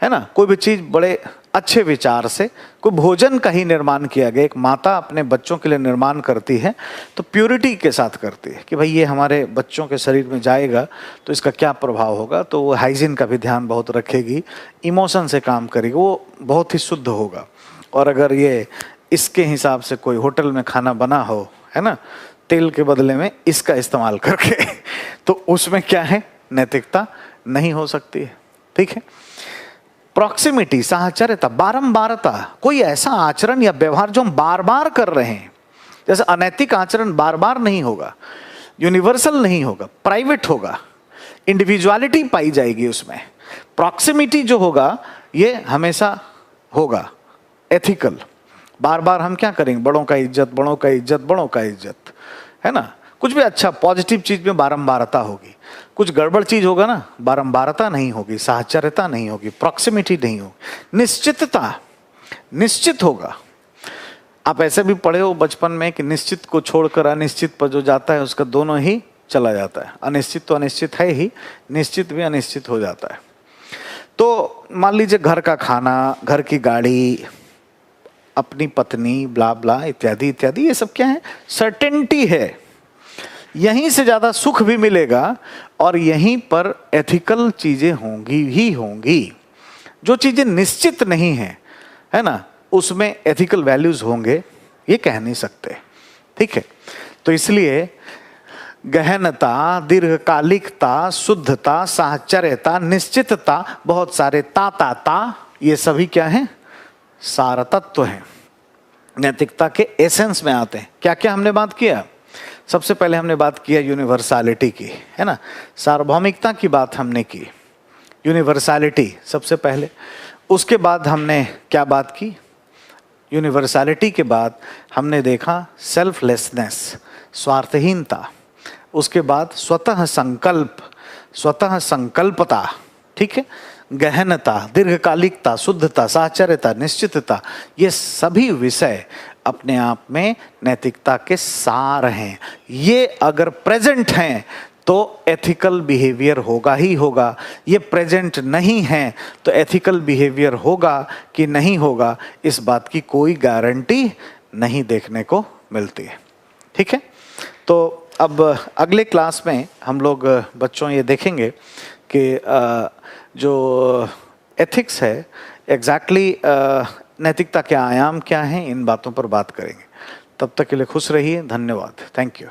है ना, कोई भी चीज बड़े अच्छे विचार से, कोई भोजन का ही निर्माण किया गया, एक माता अपने बच्चों के लिए निर्माण करती है तो प्योरिटी के साथ करती है कि भाई ये हमारे बच्चों के शरीर में जाएगा तो इसका क्या प्रभाव होगा, तो वो हाइजीन का भी ध्यान बहुत रखेगी, इमोशन से काम करेगी, वो बहुत ही शुद्ध होगा। और अगर ये इसके हिसाब से कोई होटल में खाना बना हो, है ना, तेल के बदले में इसका इस्तेमाल करके तो उसमें क्या है, नैतिकता नहीं हो सकती है। ठीक है, प्रॉक्सिमिटी, साहचर्यता, बारंबारता, कोई ऐसा आचरण या व्यवहार जो हम बार बार कर रहे हैं, जैसे अनैतिक आचरण बार बार नहीं होगा, यूनिवर्सल नहीं होगा, प्राइवेट होगा, इंडिविजुअलिटी पाई जाएगी उसमें। प्रॉक्सिमिटी जो होगा ये हमेशा होगा एथिकल, बार बार हम क्या करेंगे, बड़ों का इज्जत, बड़ों का इज्जत, बड़ों का इज्जत, है ना, कुछ भी अच्छा पॉजिटिव चीज में बारंबारता होगी। कुछ गड़बड़ चीज होगा ना, बारंबारता नहीं होगी, साहचर्यता नहीं होगी, प्रॉक्सिमिटी नहीं होगी, निश्चितता, निश्चित होगा। आप ऐसे भी पढ़े हो बचपन में कि निश्चित को छोड़कर अनिश्चित पर जो जाता है उसका दोनों ही चला जाता है। अनिश्चित तो अनिश्चित है ही, निश्चित भी अनिश्चित हो जाता है। तो मान लीजिए घर का खाना, घर की गाड़ी, अपनी पत्नी, ब्ला ब्ला इत्यादि इत्यादि, ये सब क्या है? सर्टेनिटी है। यहीं से ज्यादा सुख भी मिलेगा और यहीं पर एथिकल चीजें होंगी ही होंगी। जो चीजें निश्चित नहीं है, है ना, उसमें एथिकल वैल्यूज होंगे ये कह नहीं सकते। ठीक है, तो इसलिए गहनता, दीर्घकालिकता, शुद्धता, साहचर्यता, निश्चितता, बहुत सारे ता, ये सभी क्या है? सार तत्व हैं, नैतिकता के एसेंस में आते हैं। क्या क्या हमने बात किया? सबसे पहले हमने बात किया यूनिवर्सलिटी की, है ना, सार्वभौमिकता की बात हमने की, यूनिवर्सलिटी सबसे पहले। उसके बाद हमने क्या बात की? यूनिवर्सलिटी के बाद हमने देखा सेल्फलेसनेस, स्वार्थहीनता। उसके बाद स्वतः संकल्प, स्वतः संकल्पता, ठीक है, गहनता, दीर्घकालिकता, शुद्धता, साहचर्यता, निश्चितता, ये सभी विषय अपने आप में नैतिकता के सार हैं। ये अगर प्रेजेंट हैं तो एथिकल बिहेवियर होगा ही होगा। ये प्रेजेंट नहीं है तो एथिकल बिहेवियर होगा कि नहीं होगा, इस बात की कोई गारंटी नहीं देखने को मिलती है। ठीक है, तो अब अगले क्लास में हम लोग बच्चों ये देखेंगे कि जो एथिक्स है एग्जैक्टली नैतिकता के आयाम क्या हैं, इन बातों पर बात करेंगे। तब तक के लिए खुश रहिए। धन्यवाद। Thank you.